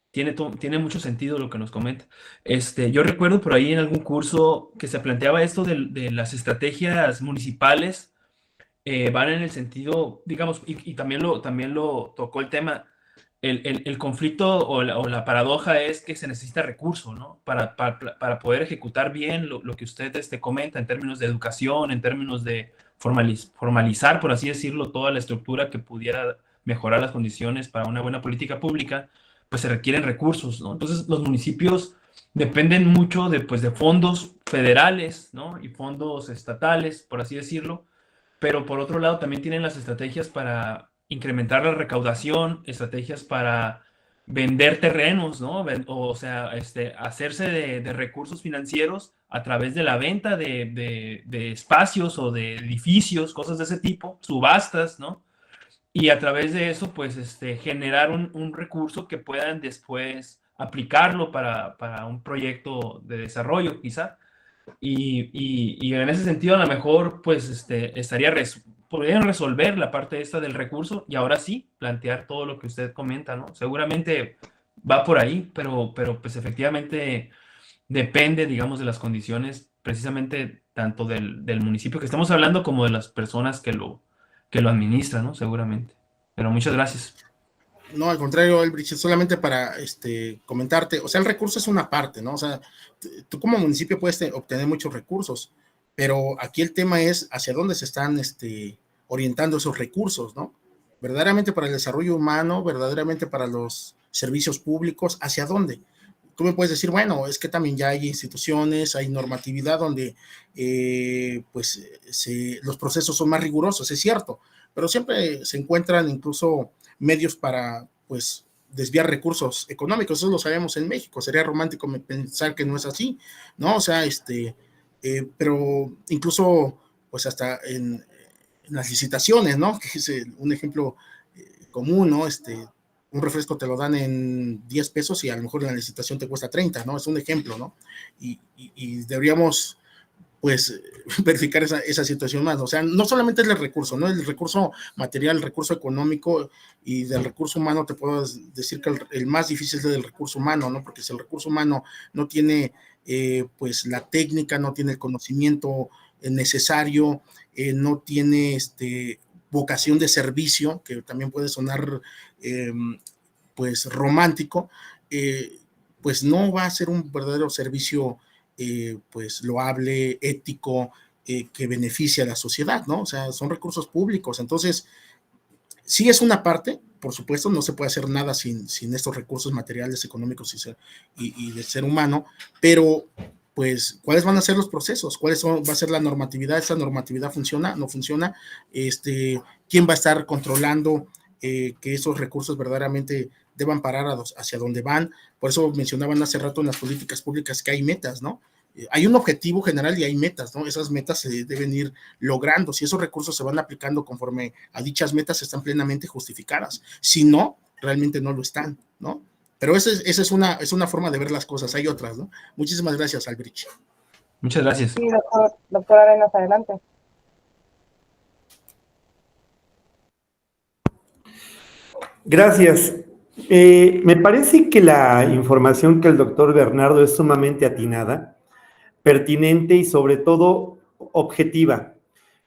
tiene mucho sentido lo que nos comenta. Yo recuerdo por ahí en algún curso que se planteaba esto de las estrategias municipales, van en el sentido, digamos, y también lo tocó el tema, el conflicto o la paradoja es que se necesita recurso, ¿no? Para poder ejecutar bien lo que usted comenta en términos de educación, en términos de formalizar, por así decirlo, toda la estructura que pudiera mejorar las condiciones para una buena política pública, pues se requieren recursos, ¿no? Entonces, los municipios dependen mucho pues, de fondos federales, ¿no? Y fondos estatales, por así decirlo, pero por otro lado también tienen las estrategias para incrementar la recaudación, estrategias para vender terrenos, ¿no? O sea, hacerse de recursos financieros a través de la venta de espacios o de edificios, cosas de ese tipo, subastas, ¿no? Y a través de eso, pues, generar un recurso que puedan después aplicarlo para un proyecto de desarrollo, quizá. Y en ese sentido, a lo mejor, pues, podrían resolver la parte esta del recurso y ahora sí plantear todo lo que usted comenta, ¿no? Seguramente va por ahí, pero pues efectivamente depende, digamos, de las condiciones, precisamente tanto del municipio que estamos hablando como de las personas que lo administran, ¿no? Seguramente. Pero muchas gracias. No, al contrario, Elbrich, solamente para comentarte, o sea, el recurso es una parte, ¿no? O sea, tú como municipio puedes obtener muchos recursos, pero aquí el tema es hacia dónde se están orientando esos recursos, ¿no? Verdaderamente para el desarrollo humano, verdaderamente para los servicios públicos, ¿hacia dónde? Tú me puedes decir, bueno, es que también ya hay instituciones, hay normatividad donde pues los procesos son más rigurosos, es cierto, pero siempre se encuentran incluso medios para, pues, desviar recursos económicos, eso lo sabemos en México, sería romántico pensar que no es así, ¿no? O sea, pero incluso, pues, hasta en las licitaciones, ¿no? Que es un ejemplo común, ¿no? Un refresco te lo dan en 10 pesos y a lo mejor en la licitación te cuesta 30, ¿no? Es un ejemplo, ¿no? Y deberíamos, pues, verificar esa situación más. O sea, no solamente es el recurso, ¿no? El recurso material, el recurso económico y del recurso humano, te puedo decir que el más difícil es el recurso humano, ¿no? Porque si el recurso humano no tiene, pues, la técnica, no tiene el conocimiento necesario, no tiene vocación de servicio, que también puede sonar pues romántico, pues no va a ser un verdadero servicio pues loable, ético, que beneficie a la sociedad, ¿no? O sea, son recursos públicos, entonces sí es una parte, por supuesto, no se puede hacer nada sin estos recursos materiales, económicos y de ser humano, pero pues, ¿cuáles van a ser los procesos? Va a ser la normatividad? ¿Esa normatividad funciona? ¿No funciona? ¿Quién va a estar controlando que esos recursos verdaderamente deban parar hacia donde van? Por eso mencionaban hace rato en las políticas públicas que hay metas, ¿no? Hay un objetivo general y hay metas, ¿no? Esas metas se deben ir logrando. Si esos recursos se van aplicando conforme a dichas metas, están plenamente justificadas. Si no, realmente no lo están, ¿no? Pero esa es una forma de ver las cosas. Hay otras, ¿no? Muchísimas gracias, Albrich. Muchas gracias. Sí, doctor Arenas, adelante. Gracias. Me parece que la información que el doctor Bernardo es sumamente atinada, pertinente y sobre todo objetiva.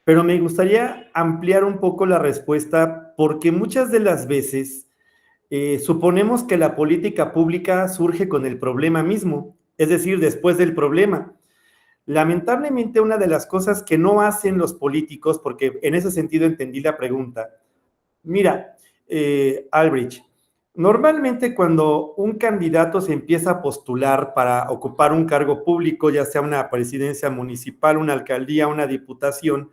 Pero me gustaría ampliar un poco la respuesta porque muchas de las veces suponemos que la política pública surge con el problema mismo, es decir, después del problema. Lamentablemente, una de las cosas que no hacen los políticos, porque en ese sentido entendí la pregunta, mira, Albrecht, normalmente cuando un candidato se empieza a postular para ocupar un cargo público, ya sea una presidencia municipal, una alcaldía, una diputación,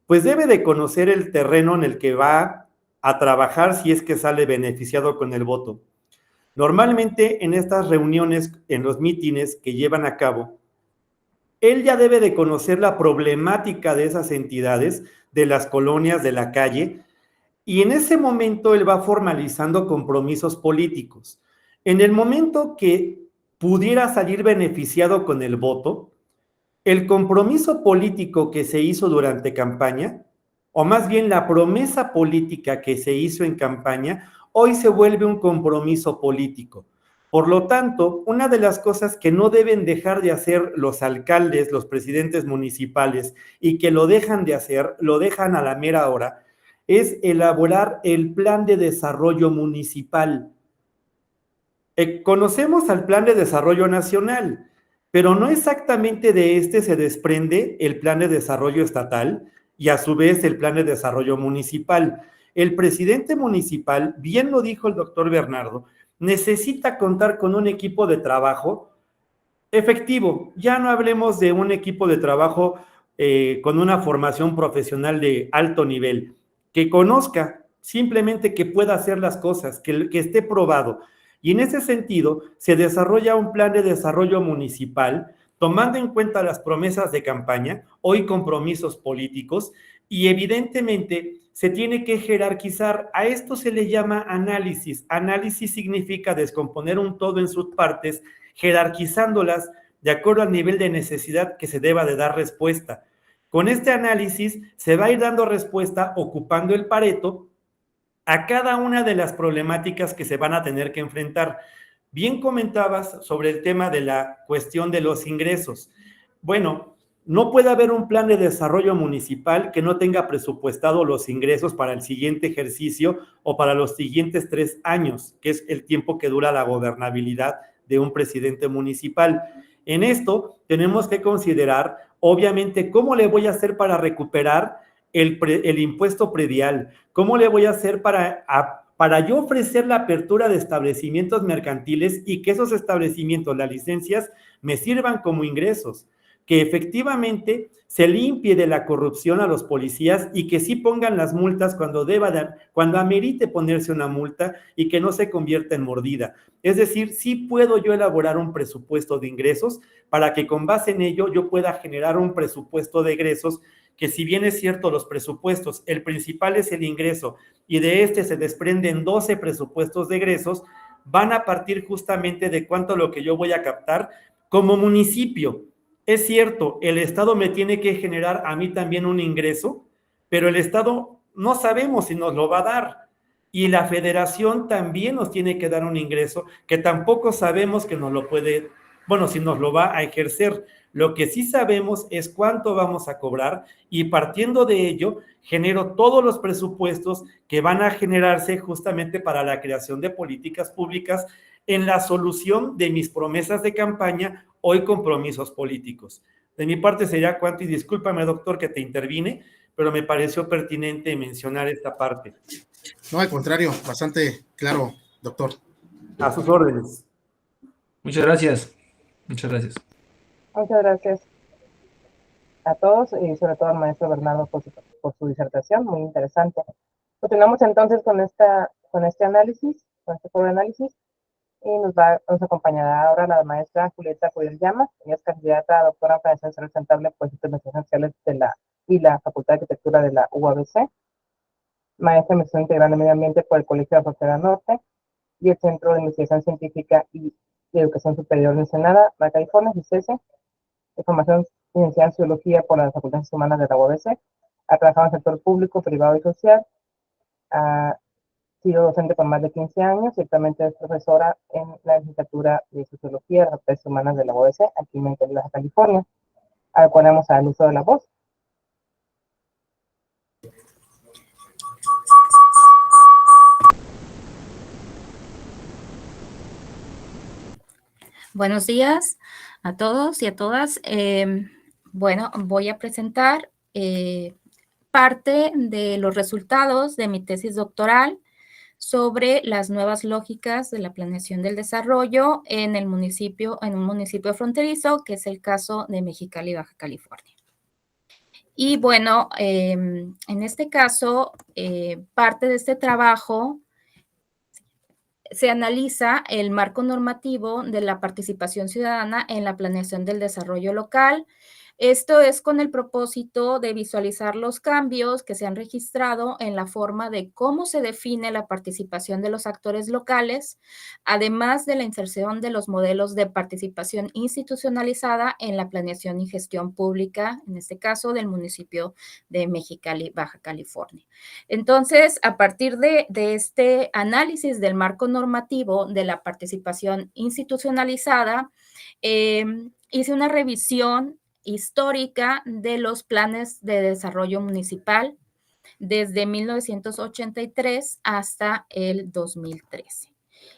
pues debe de conocer el terreno en el que va a trabajar si es que sale beneficiado con el voto. Normalmente en estas reuniones, en los mítines que llevan a cabo, él ya debe de conocer la problemática de esas entidades, de las colonias, de la calle, y en ese momento él va formalizando compromisos políticos. En el momento que pudiera salir beneficiado con el voto, el compromiso político que se hizo durante campaña, o más bien la promesa política que se hizo en campaña, hoy se vuelve un compromiso político. Por lo tanto, una de las cosas que no deben dejar de hacer los alcaldes, los presidentes municipales, y que lo dejan de hacer, lo dejan a la mera hora, es elaborar el plan de desarrollo municipal. Conocemos al plan de desarrollo nacional, pero no exactamente de este se desprende el plan de desarrollo estatal y a su vez el plan de desarrollo municipal. El presidente municipal, bien lo dijo el doctor Bernardo, necesita contar con un equipo de trabajo efectivo. Ya no hablemos de un equipo de trabajo con una formación profesional de alto nivel, que conozca, simplemente que pueda hacer las cosas, que esté probado. Y en ese sentido, se desarrolla un plan de desarrollo municipal, tomando en cuenta las promesas de campaña, hoy compromisos políticos, y evidentemente se tiene que jerarquizar. A esto se le llama análisis. Análisis significa descomponer un todo en sus partes, jerarquizándolas de acuerdo al nivel de necesidad que se deba de dar respuesta. Con este análisis se va a ir dando respuesta ocupando el Pareto a cada una de las problemáticas que se van a tener que enfrentar. Bien comentabas sobre el tema de la cuestión de los ingresos. Bueno, no puede haber un plan de desarrollo municipal que no tenga presupuestado los ingresos para el siguiente ejercicio o para los siguientes 3 años, que es el tiempo que dura la gobernabilidad de un presidente municipal. En esto tenemos que considerar, obviamente, cómo le voy a hacer para recuperar el impuesto predial, cómo le voy a hacer para yo ofrecer la apertura de establecimientos mercantiles y que esos establecimientos, las licencias, me sirvan como ingresos, que efectivamente se limpie de la corrupción a los policías y que sí pongan las multas cuando amerite ponerse una multa y que no se convierta en mordida. Es decir, sí puedo yo elaborar un presupuesto de ingresos para que con base en ello yo pueda generar un presupuesto de egresos que, si bien es cierto, los presupuestos, el principal es el ingreso y de este se desprenden 12 presupuestos de egresos, van a partir justamente de cuánto lo que yo voy a captar como municipio. Es cierto, el Estado me tiene que generar a mí también un ingreso, pero el Estado no sabemos si nos lo va a dar. Y la Federación también nos tiene que dar un ingreso que tampoco sabemos que nos lo puede, bueno, si nos lo va a ejercer. Lo que sí sabemos es cuánto vamos a cobrar y partiendo de ello genero todos los presupuestos que van a generarse justamente para la creación de políticas públicas en la solución de mis promesas de campaña, hoy compromisos políticos. De mi parte sería cuanto, y discúlpame, doctor, que te intervine, pero me pareció pertinente mencionar esta parte. No, al contrario, bastante claro, doctor. A sus órdenes. Muchas gracias. Muchas gracias. Muchas gracias a todos y sobre todo al maestro Bernardo por su disertación, muy interesante. Continuamos entonces con este análisis, con este foro de análisis, y nos acompañará ahora la maestra Julieta Curiel Llamas. Ella es candidata a doctora en Planeación Sustentable por Investigaciones Sociales y la Facultad de Arquitectura de la UABC, maestra en Investigación Integral de Medio Ambiente por el Colegio de la Frontera Norte y el Centro de Investigación Científica y de Educación Superior de Ensenada, Baja California, CICESE, de formación licenciada en Zoología por las Facultades Humanas de la UABC, ha trabajado en el sector público, privado y social, ha sido docente por más de 15 años y actualmente es profesora en la licenciatura de Sociología de las Facultades Humanas de la UABC, aquí en Baja California. Ahora ponemos al uso de la voz. Buenos días a todos y a todas. Bueno, voy a presentar parte de los resultados de mi tesis doctoral sobre las nuevas lógicas de la planeación del desarrollo en un municipio fronterizo, que es el caso de Mexicali, Baja California. Y bueno, en este caso, parte de este trabajo se analiza el marco normativo de la participación ciudadana en la planeación del desarrollo local. Esto es con el propósito de visualizar los cambios que se han registrado en la forma de cómo se define la participación de los actores locales, además de la inserción de los modelos de participación institucionalizada en la planeación y gestión pública, en este caso del municipio de Mexicali, Baja California. Entonces, a partir de este análisis del marco normativo de la participación institucionalizada, hice una revisión histórica de los planes de desarrollo municipal desde 1983 hasta el 2013.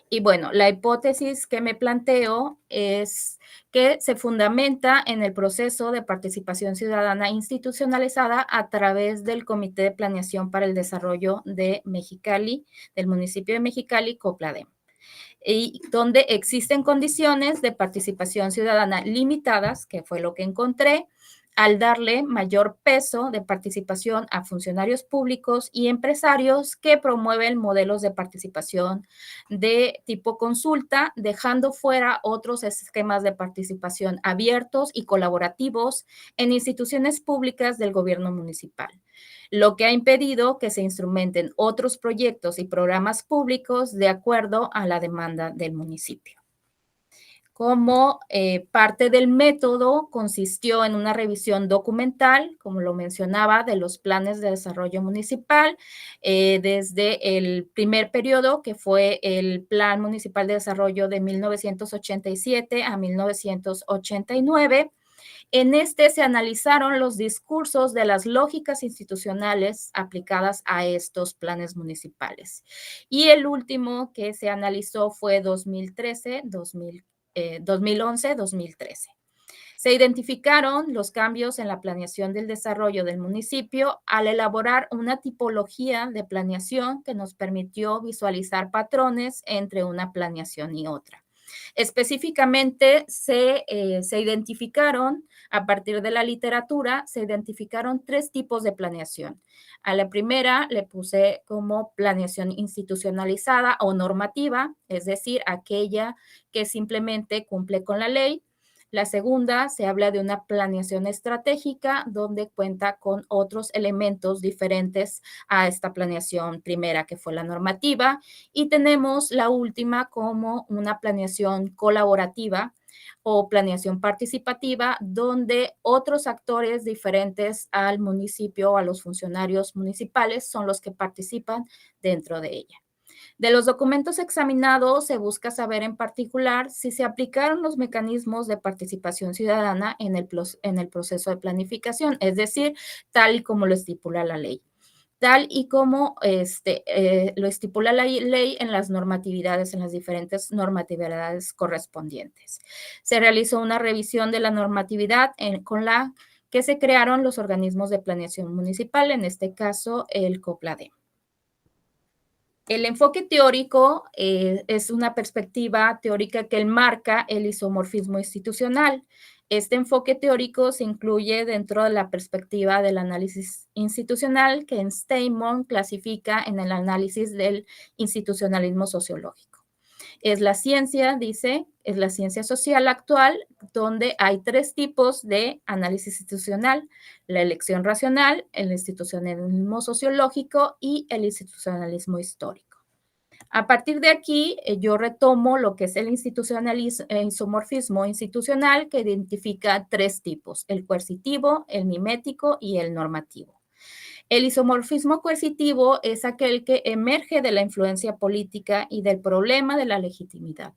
Y bueno, la hipótesis que me planteo es que se fundamenta en el proceso de participación ciudadana institucionalizada a través del Comité de Planeación para el Desarrollo de Mexicali, del municipio de Mexicali, COPLADEM, y donde existen condiciones de participación ciudadana limitadas, que fue lo que encontré, al darle mayor peso de participación a funcionarios públicos y empresarios que promueven modelos de participación de tipo consulta, dejando fuera otros esquemas de participación abiertos y colaborativos en instituciones públicas del gobierno municipal, lo que ha impedido que se instrumenten otros proyectos y programas públicos de acuerdo a la demanda del municipio. Como parte del método consistió en una revisión documental, como lo mencionaba, de los planes de desarrollo municipal, desde el primer periodo, que fue el Plan Municipal de Desarrollo de 1987 a 1989, en este se analizaron los discursos de las lógicas institucionales aplicadas a estos planes municipales. Y el último que se analizó fue 2011-2013. Se identificaron los cambios en la planeación del desarrollo del municipio al elaborar una tipología de planeación que nos permitió visualizar patrones entre una planeación y otra. Específicamente se identificaron, a partir de la literatura, se identificaron 3 tipos de planeación. A la primera le puse como planeación institucionalizada o normativa, es decir, aquella que simplemente cumple con la ley. La segunda se habla de una planeación estratégica donde cuenta con otros elementos diferentes a esta planeación primera, que fue la normativa. Y tenemos la última como una planeación colaborativa o planeación participativa, donde otros actores diferentes al municipio o a los funcionarios municipales son los que participan dentro de ella. De los documentos examinados, se busca saber en particular si se aplicaron los mecanismos de participación ciudadana en el proceso de planificación, es decir, tal y como lo estipula la ley, tal y como lo estipula la ley en las normatividades, en las diferentes normatividades correspondientes. Se realizó una revisión de la normatividad con la que se crearon los organismos de planeación municipal, en este caso el COPLADEM. El enfoque teórico es una perspectiva teórica que enmarca el isomorfismo institucional. Este enfoque teórico se incluye dentro de la perspectiva del análisis institucional que Steinman clasifica en el análisis del institucionalismo sociológico. Es la ciencia, dice, es la ciencia social actual, donde hay 3 tipos de análisis institucional: la elección racional, el institucionalismo sociológico y el institucionalismo histórico. A partir de aquí, yo retomo lo que es el isomorfismo institucional, que identifica 3 tipos: el coercitivo, el mimético y el normativo. El isomorfismo coercitivo es aquel que emerge de la influencia política y del problema de la legitimidad.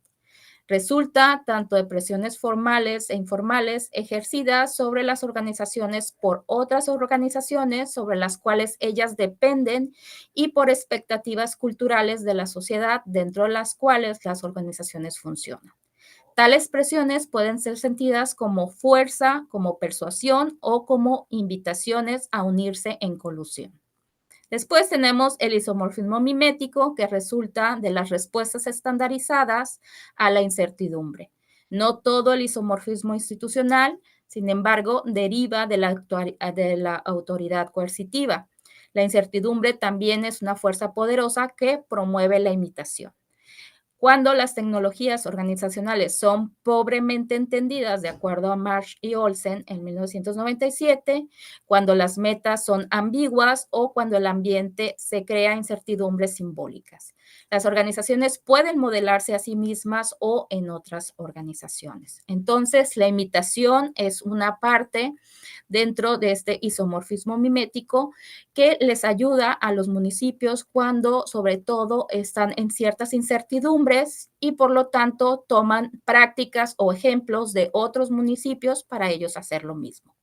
Resulta tanto de presiones formales e informales ejercidas sobre las organizaciones por otras organizaciones sobre las cuales ellas dependen y por expectativas culturales de la sociedad dentro de las cuales las organizaciones funcionan. Tales presiones pueden ser sentidas como fuerza, como persuasión o como invitaciones a unirse en colusión. Después tenemos el isomorfismo mimético, que resulta de las respuestas estandarizadas a la incertidumbre. No todo el isomorfismo institucional, sin embargo, deriva de la autoridad coercitiva. La incertidumbre también es una fuerza poderosa que promueve la imitación. Cuando las tecnologías organizacionales son pobremente entendidas, de acuerdo a Marsh y Olsen en 1997, cuando las metas son ambiguas o cuando el ambiente se crea incertidumbres simbólicas. Las organizaciones pueden modelarse a sí mismas o en otras organizaciones. Entonces, la imitación es una parte dentro de este isomorfismo mimético que les ayuda a los municipios cuando, sobre todo, están en ciertas incertidumbres y, por lo tanto, toman prácticas o ejemplos de otros municipios para ellos hacer lo mismo.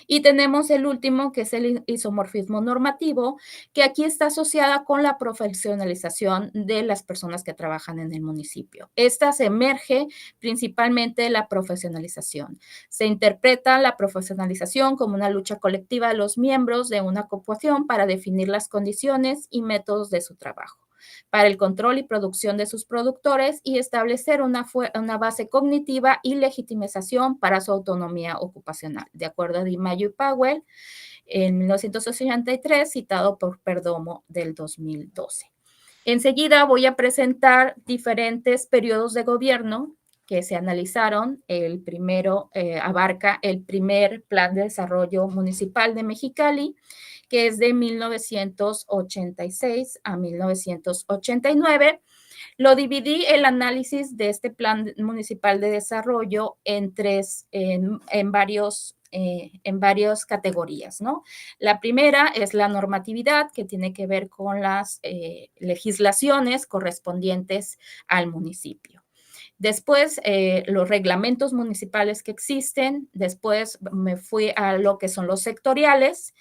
Y tenemos el último, que es el isomorfismo normativo, que aquí está asociada con la profesionalización de las personas que trabajan en el municipio. Esta se emerge principalmente de la profesionalización. Se interpreta la profesionalización como una lucha colectiva de los miembros de una corporación para definir las condiciones y métodos de su trabajo, para el control y producción de sus productores y establecer una base cognitiva y legitimización para su autonomía ocupacional, de acuerdo a Di Maio y Powell en 1983, citado por Perdomo del 2012. Enseguida voy a presentar diferentes periodos de gobierno que se analizaron. El primero abarca el primer Plan de Desarrollo Municipal de Mexicali, que es de 1986 a 1989. Lo dividí el análisis de este Plan Municipal de Desarrollo en varias categorías, ¿no? La primera es la normatividad, que tiene que ver con las legislaciones correspondientes al municipio. Después, los reglamentos municipales que existen. Después me fui a lo que son los sectoriales.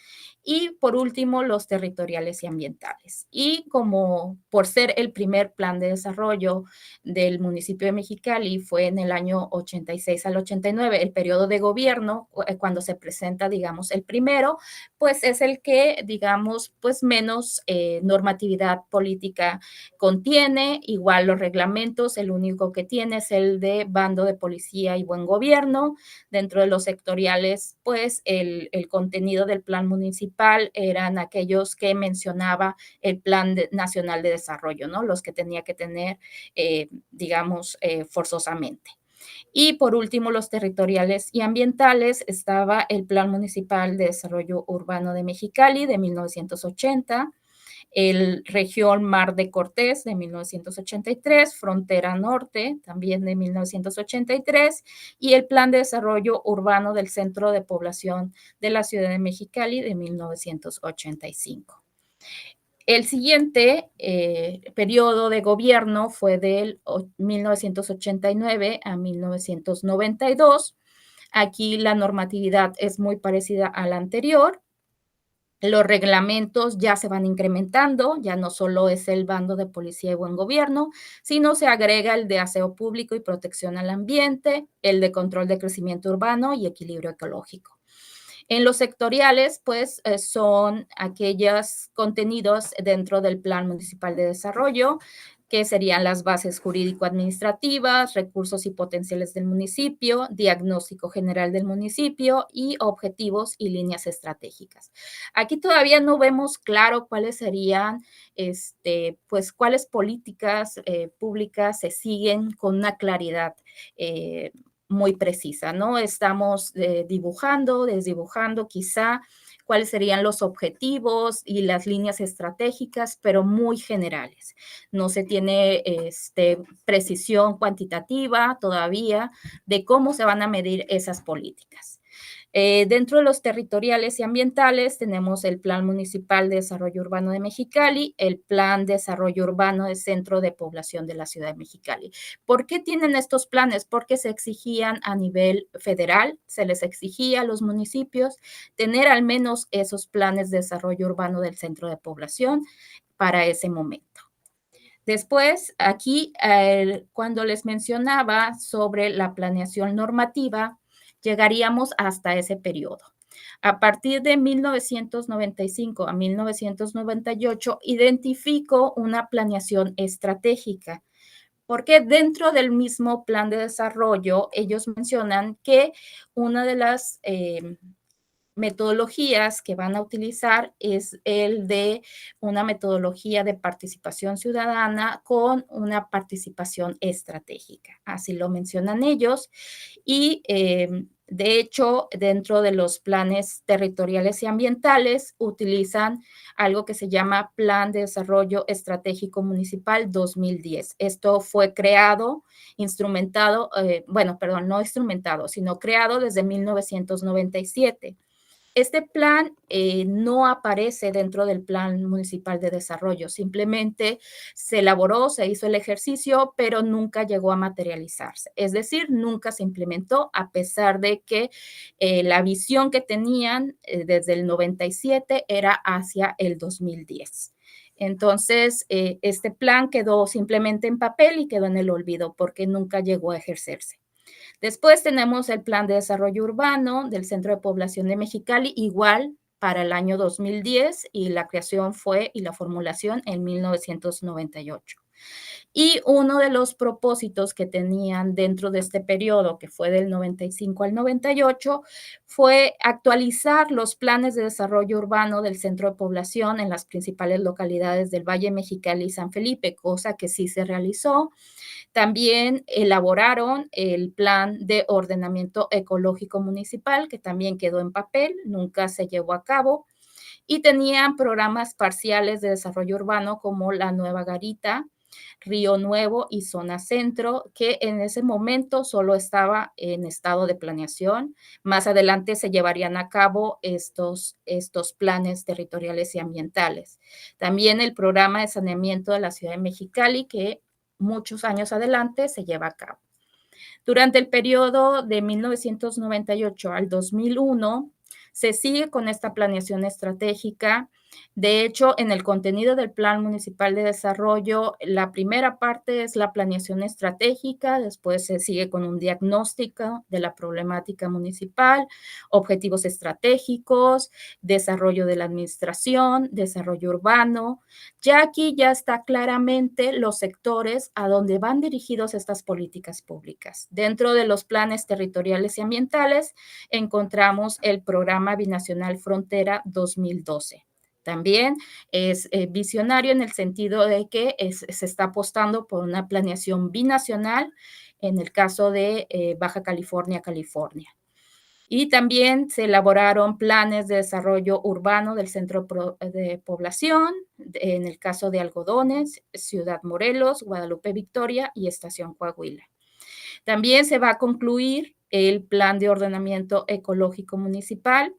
Y por último, los territoriales y ambientales. Y como por ser el primer plan de desarrollo del municipio de Mexicali, fue en el año 86 al 89, el periodo de gobierno, cuando se presenta, digamos, el primero, pues es el que, digamos, pues menos normatividad política contiene. Igual los reglamentos, el único que tiene es el de bando de policía y buen gobierno. Dentro de los sectoriales, pues el contenido del plan municipal eran aquellos que mencionaba el Plan Nacional de Desarrollo, ¿no? Los que tenía que tener, digamos, forzosamente. Y por último, los territoriales y ambientales, estaba el Plan Municipal de Desarrollo Urbano de Mexicali de 1980, el Región Mar de Cortés de 1983, Frontera Norte también de 1983 y el Plan de Desarrollo Urbano del Centro de Población de la Ciudad de Mexicali de 1985. El siguiente periodo de gobierno fue del 1989 a 1992. Aquí la normatividad es muy parecida a la anterior. Los reglamentos ya se van incrementando, ya no solo es el bando de policía y buen gobierno, sino se agrega el de aseo público y protección al ambiente, el de control de crecimiento urbano y equilibrio ecológico. En los sectoriales, pues, son aquellos contenidos dentro del Plan Municipal de Desarrollo, que serían las bases jurídico-administrativas, recursos y potenciales del municipio, diagnóstico general del municipio y objetivos y líneas estratégicas. Aquí todavía no vemos claro cuáles serían, pues, cuáles políticas públicas se siguen con una claridad muy precisa, ¿no? Estamos desdibujando quizá cuáles serían los objetivos y las líneas estratégicas, pero muy generales. No se tiene precisión cuantitativa todavía de cómo se van a medir esas políticas. Dentro de los territoriales y ambientales tenemos el Plan Municipal de Desarrollo Urbano de Mexicali, el Plan de Desarrollo Urbano del Centro de Población de la Ciudad de Mexicali. ¿Por qué tienen estos planes? Porque se exigían a nivel federal, se les exigía a los municipios tener al menos esos planes de desarrollo urbano del centro de población para ese momento. Después, aquí, cuando les mencionaba sobre la planeación normativa, llegaríamos hasta ese periodo. A partir de 1995 a 1998, identifico una planeación estratégica, porque dentro del mismo plan de desarrollo, ellos mencionan que una de las metodologías que van a utilizar es el de una metodología de participación ciudadana con una participación estratégica. Así lo mencionan ellos. Y de hecho, dentro de los planes territoriales y ambientales utilizan algo que se llama Plan de Desarrollo Estratégico Municipal 2010. Esto fue creado, instrumentado, no instrumentado, sino creado desde 1997. Este plan no aparece dentro del Plan Municipal de Desarrollo, simplemente se elaboró, se hizo el ejercicio, pero nunca llegó a materializarse. Es decir, nunca se implementó, a pesar de que la visión que tenían desde el 97 era hacia el 2010. Entonces, este plan quedó simplemente en papel y quedó en el olvido porque nunca llegó a ejercerse. Después tenemos el Plan de Desarrollo Urbano del Centro de Población de Mexicali, igual para el año 2010, y la creación fue y la formulación en 1998. Y uno de los propósitos que tenían dentro de este periodo, que fue del 95 al 98, fue actualizar los planes de desarrollo urbano del centro de población en las principales localidades del Valle Mexicali y San Felipe, cosa que sí se realizó. También elaboraron el plan de ordenamiento ecológico municipal, que también quedó en papel, nunca se llevó a cabo. Y tenían programas parciales de desarrollo urbano como La Nueva Garita, Río Nuevo y Zona Centro, que en ese momento solo estaba en estado de planeación. Más adelante se llevarían a cabo estos planes territoriales y ambientales. También el programa de saneamiento de la ciudad de Mexicali, que muchos años adelante se lleva a cabo. Durante el periodo de 1998 al 2001, se sigue con esta planeación estratégica. De hecho, en el contenido del Plan Municipal de Desarrollo, la primera parte es la planeación estratégica, después se sigue con un diagnóstico de la problemática municipal, objetivos estratégicos, desarrollo de la administración, desarrollo urbano. Ya aquí ya está claramente los sectores a donde van dirigidos estas políticas públicas. Dentro de los planes territoriales y ambientales encontramos el Programa Binacional Frontera 2012. También es visionario en el sentido de que se está apostando por una planeación binacional en el caso de Baja California, California. Y también se elaboraron planes de desarrollo urbano del centro de población, en el caso de Algodones, Ciudad Morelos, Guadalupe Victoria y Estación Coahuila. También se va a concluir el plan de ordenamiento ecológico municipal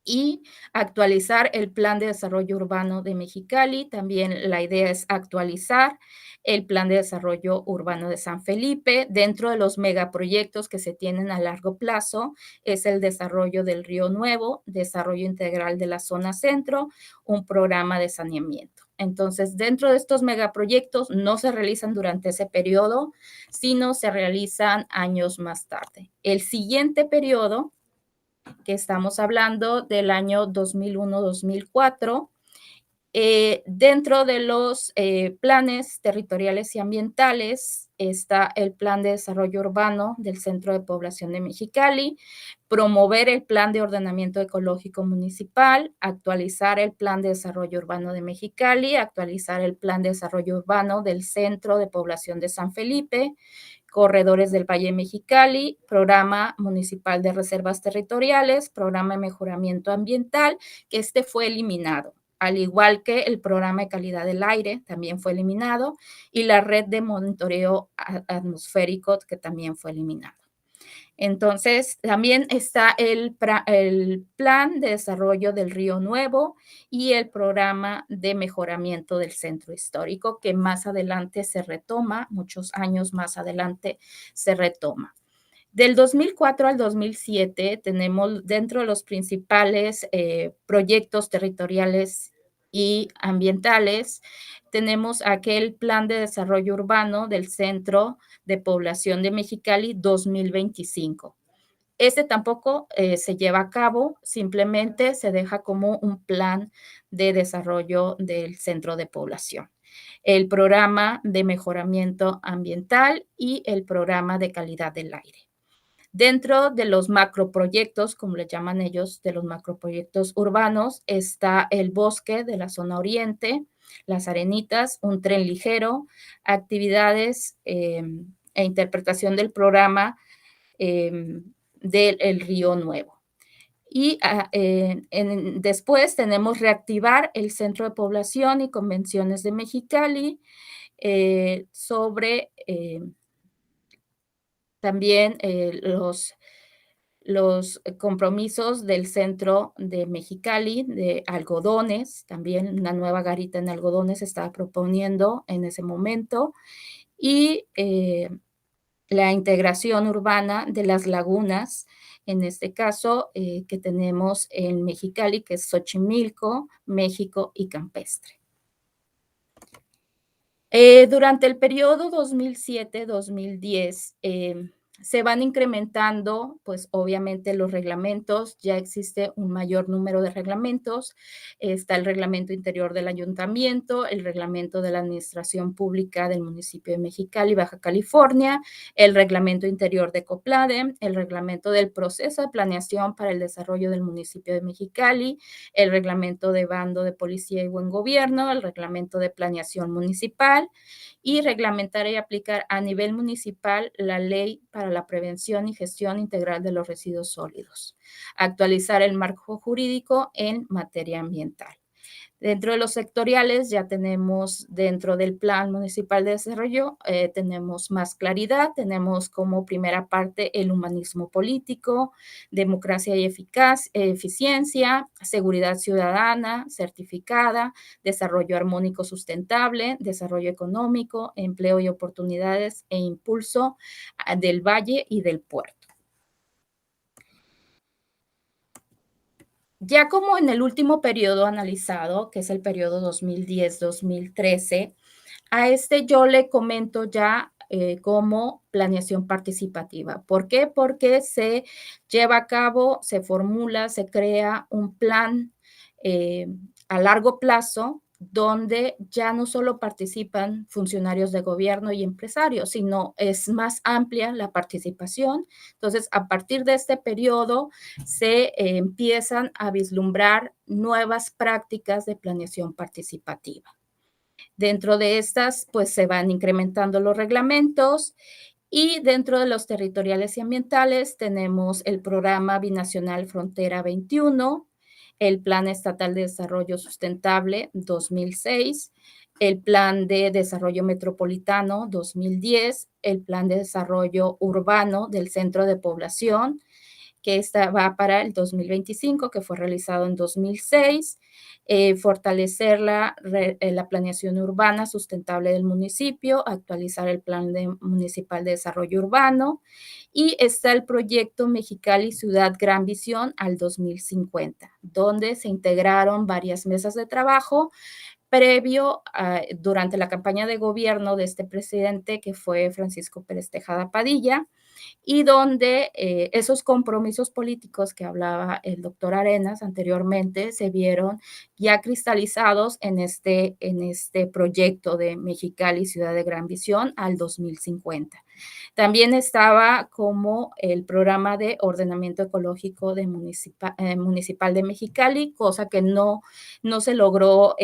y actualizar el plan de desarrollo urbano de Mexicali. También la idea es actualizar el plan de desarrollo urbano de San Felipe. Dentro de los megaproyectos que se tienen a largo plazo es el desarrollo del Río Nuevo, desarrollo integral de la zona centro, un programa de saneamiento. Entonces, dentro de estos megaproyectos no se realizan durante ese periodo, sino se realizan años más tarde. El siguiente periodo, que estamos hablando del año 2001-2004, dentro de los planes territoriales y ambientales está el Plan de Desarrollo Urbano del Centro de Población de Mexicali, promover el Plan de Ordenamiento Ecológico Municipal, actualizar el Plan de Desarrollo Urbano de Mexicali, actualizar el Plan de Desarrollo Urbano del Centro de Población de San Felipe, Corredores del Valle Mexicali, Programa Municipal de Reservas Territoriales, Programa de Mejoramiento Ambiental, que este fue eliminado, al igual que el Programa de Calidad del Aire, también fue eliminado, y la Red de Monitoreo Atmosférico, que también fue eliminado. Entonces, también está el plan de desarrollo del Río Nuevo y el programa de mejoramiento del centro histórico, que más adelante se retoma, muchos años más adelante se retoma. Del 2004 al 2007 tenemos dentro de los principales proyectos territoriales y ambientales, tenemos aquel Plan de Desarrollo Urbano del Centro de Población de Mexicali 2025. Este tampoco se lleva a cabo, simplemente se deja como un plan de desarrollo del centro de población. El programa de mejoramiento ambiental y el programa de calidad del aire. Dentro de los macroproyectos, como le llaman ellos, de los macroproyectos urbanos, está el bosque de la zona oriente, las arenitas, un tren ligero, actividades e interpretación del programa del Río Nuevo. Y después tenemos reactivar el Centro de Población y Convenciones de Mexicali, sobre también los compromisos del Centro de Mexicali de algodones, también una nueva garita en algodones se estaba proponiendo en ese momento, y la integración urbana de las lagunas, en este caso que tenemos en Mexicali, que es Xochimilco, México y Campestre. Durante el periodo 2007-2010, se van incrementando, pues obviamente los reglamentos, ya existe un mayor número de reglamentos, está el reglamento interior del ayuntamiento, el reglamento de la administración pública del municipio de Mexicali, Baja California, el reglamento interior de COPLADE, el reglamento del proceso de planeación para el desarrollo del municipio de Mexicali, el reglamento de bando de policía y buen gobierno, el reglamento de planeación municipal, y reglamentar y aplicar a nivel municipal la ley para la prevención y gestión integral de los residuos sólidos. Actualizar el marco jurídico en materia ambiental. Dentro de los sectoriales ya tenemos dentro del Plan Municipal de Desarrollo, tenemos más claridad, tenemos como primera parte el humanismo político, democracia y eficiencia, seguridad ciudadana certificada, desarrollo armónico sustentable, desarrollo económico, empleo y oportunidades e impulso del valle y del puerto. Ya como en el último periodo analizado, que es el periodo 2010-2013, a este yo le comento ya como planeación participativa. ¿Por qué? Porque se lleva a cabo, se formula, se crea un plan a largo plazo donde ya no solo participan funcionarios de gobierno y empresarios, sino es más amplia la participación. Entonces, a partir de este periodo se empiezan a vislumbrar nuevas prácticas de planeación participativa. Dentro de estas, pues se van incrementando los reglamentos y dentro de los territoriales y ambientales tenemos el programa binacional Frontera 21, el Plan Estatal de Desarrollo Sustentable 2006, el Plan de Desarrollo Metropolitano 2010, el Plan de Desarrollo Urbano del Centro de Población, que va para el 2025, que fue realizado en 2006, fortalecer la planeación urbana sustentable del municipio, actualizar el Plan Municipal de Desarrollo Urbano, y está el proyecto Mexicali Ciudad Gran Visión al 2050, donde se integraron varias mesas de trabajo previo durante la campaña de gobierno de este presidente, que fue Francisco Pérez Tejada Padilla, y donde esos compromisos políticos que hablaba el doctor Arenas anteriormente se vieron ya cristalizados en este proyecto de Mexicali Ciudad de Gran Visión al 2050. También estaba como el programa de ordenamiento ecológico de municipal de Mexicali, cosa que no se logró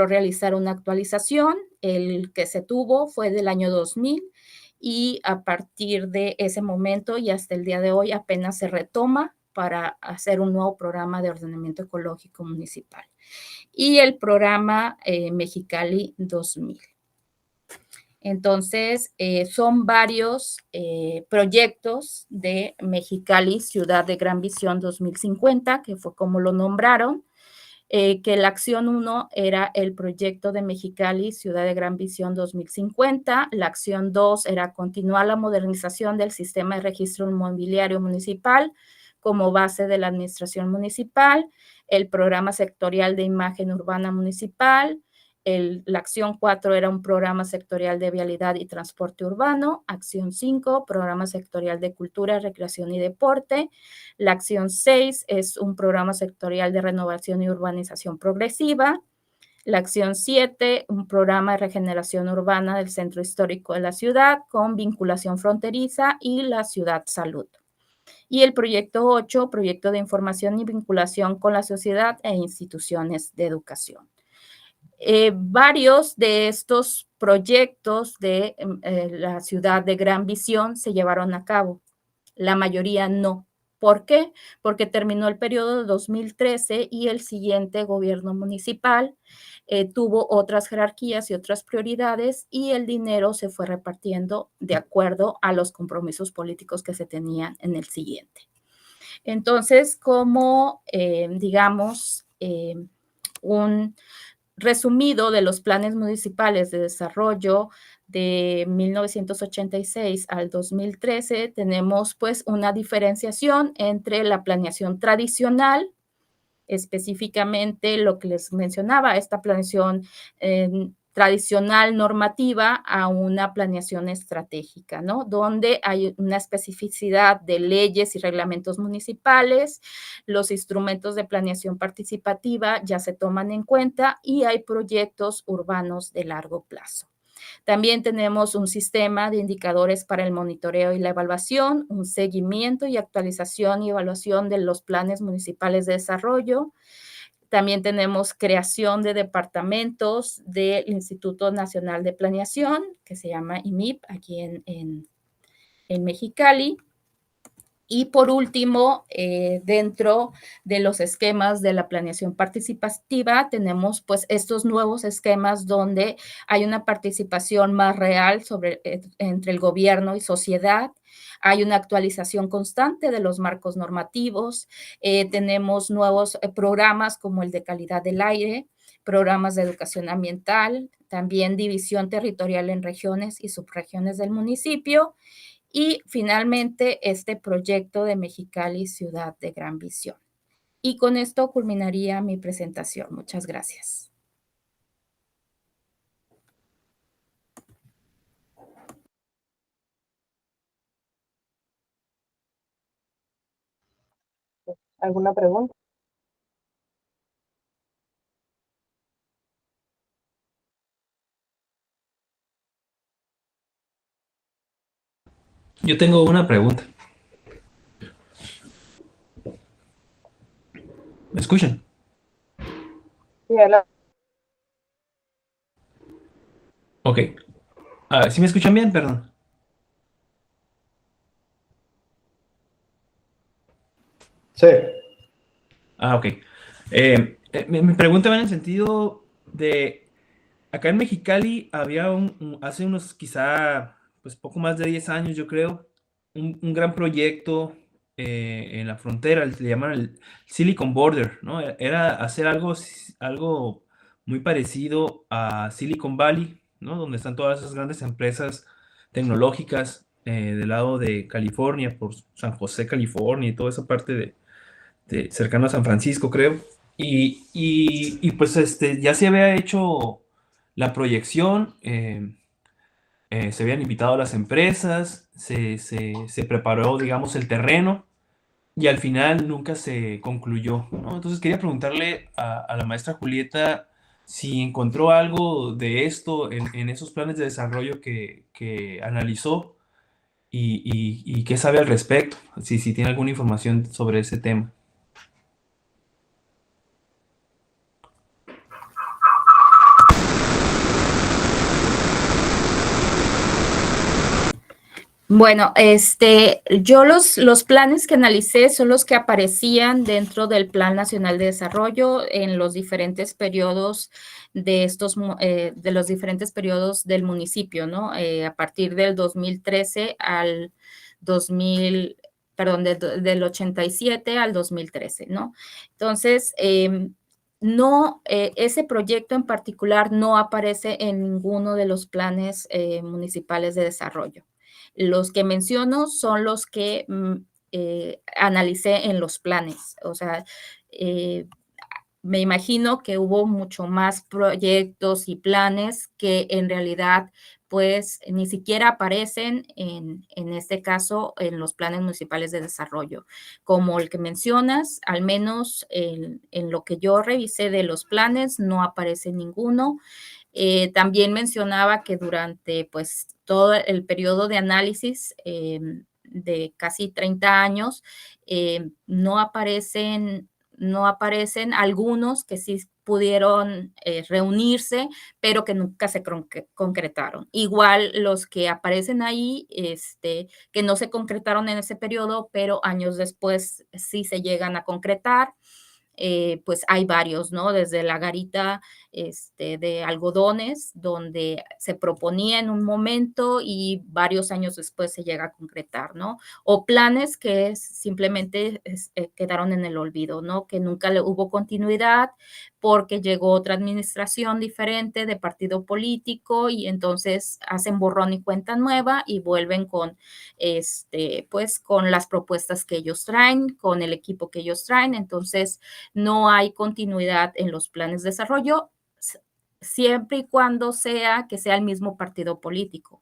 realizar una actualización. El que se tuvo fue del año 2000 y a partir de ese momento y hasta el día de hoy apenas se retoma para hacer un nuevo programa de ordenamiento ecológico municipal. Y el programa Mexicali 2000. Entonces, son varios proyectos de Mexicali Ciudad de Gran Visión 2050, que fue como lo nombraron, que la acción 1 era el proyecto de Mexicali Ciudad de Gran Visión 2050, la acción 2 era continuar la modernización del sistema de registro inmobiliario municipal como base de la administración municipal, el programa sectorial de imagen urbana municipal, la acción 4 era un programa sectorial de vialidad y transporte urbano, acción 5, programa sectorial de cultura, recreación y deporte, la acción 6 es un programa sectorial de renovación y urbanización progresiva, La acción 7, un programa de regeneración urbana del centro histórico de la ciudad con vinculación fronteriza y la ciudad salud. Y el proyecto 8, proyecto de información y vinculación con la sociedad e instituciones de educación. Varios de estos proyectos de la ciudad de Gran Visión se llevaron a cabo, la mayoría no. ¿Por qué? Porque terminó el periodo de 2013 y el siguiente gobierno municipal tuvo otras jerarquías y otras prioridades y el dinero se fue repartiendo de acuerdo a los compromisos políticos que se tenían en el siguiente. Entonces, como digamos, un resumido de los planes municipales de desarrollo de 1986 al 2013, tenemos pues una diferenciación entre la planeación tradicional, específicamente lo que les mencionaba, esta planeación tradicional normativa a una planeación estratégica, ¿no? Donde hay una especificidad de leyes y reglamentos municipales, los instrumentos de planeación participativa ya se toman en cuenta y hay proyectos urbanos de largo plazo. También tenemos un sistema de indicadores para el monitoreo y la evaluación, un seguimiento y actualización y evaluación de los planes municipales de desarrollo. También tenemos creación de departamentos del Instituto Nacional de Planeación, que se llama IMIP, aquí en Mexicali. Y por último, dentro de los esquemas de la planeación participativa, tenemos pues estos nuevos esquemas donde hay una participación más real entre el gobierno y sociedad. Hay una actualización constante de los marcos normativos. Tenemos nuevos programas como el de calidad del aire, programas de educación ambiental, también división territorial en regiones y subregiones del municipio. Y finalmente, este proyecto de Mexicali, Ciudad de Gran Visión. Y con esto culminaría mi presentación. Muchas gracias. ¿Alguna pregunta? Yo tengo una pregunta. ¿Me escuchan? Sí, adelante. Ok. ¿Sí me escuchan bien? Perdón. Sí. Ok. Mi pregunta va en el sentido de, acá en Mexicali había hace unos quizá, pues poco más de 10 años, yo creo, un gran proyecto en la frontera, le llaman el Silicon Border, ¿no? Era hacer algo muy parecido a Silicon Valley, ¿no? Donde están todas esas grandes empresas tecnológicas del lado de California, por San José, California y toda esa parte cercano a San Francisco, creo. Y pues ya se había hecho la proyección, se habían invitado a las empresas, se preparó, digamos, el terreno y al final nunca se concluyó, ¿no? Entonces quería preguntarle a la maestra Julieta si encontró algo de esto en esos planes de desarrollo que analizó y qué sabe al respecto, si tiene alguna información sobre ese tema. Bueno, yo los planes que analicé son los que aparecían dentro del Plan Nacional de Desarrollo en los diferentes periodos de los diferentes periodos del municipio, ¿no? A partir del 2013 al 2000, perdón, del 87 al 2013, ¿no? Entonces, no, ese proyecto en particular no aparece en ninguno de los planes municipales de desarrollo. Los que menciono son los que analicé en los planes, o sea, me imagino que hubo mucho más proyectos y planes que en realidad pues ni siquiera aparecen en este caso en los planes municipales de desarrollo. Como el que mencionas, al menos en lo que yo revisé de los planes, no aparece ninguno. También mencionaba que durante pues todo el periodo de análisis de casi 30 años, no aparecen algunos que sí pudieron reunirse, pero que nunca se concretaron. Igual los que aparecen ahí, que no se concretaron en ese periodo, pero años después sí se llegan a concretar. Pues hay varios, ¿no? Desde la garita de algodones, donde se proponía en un momento y varios años después se llega a concretar, ¿no? O planes que simplemente quedaron en el olvido, ¿no? Que nunca le hubo continuidad porque llegó otra administración diferente de partido político y entonces hacen borrón y cuenta nueva y vuelven con, pues, con las propuestas que ellos traen, con el equipo que ellos traen. Entonces, no hay continuidad en los planes de desarrollo, siempre y cuando sea que sea el mismo partido político.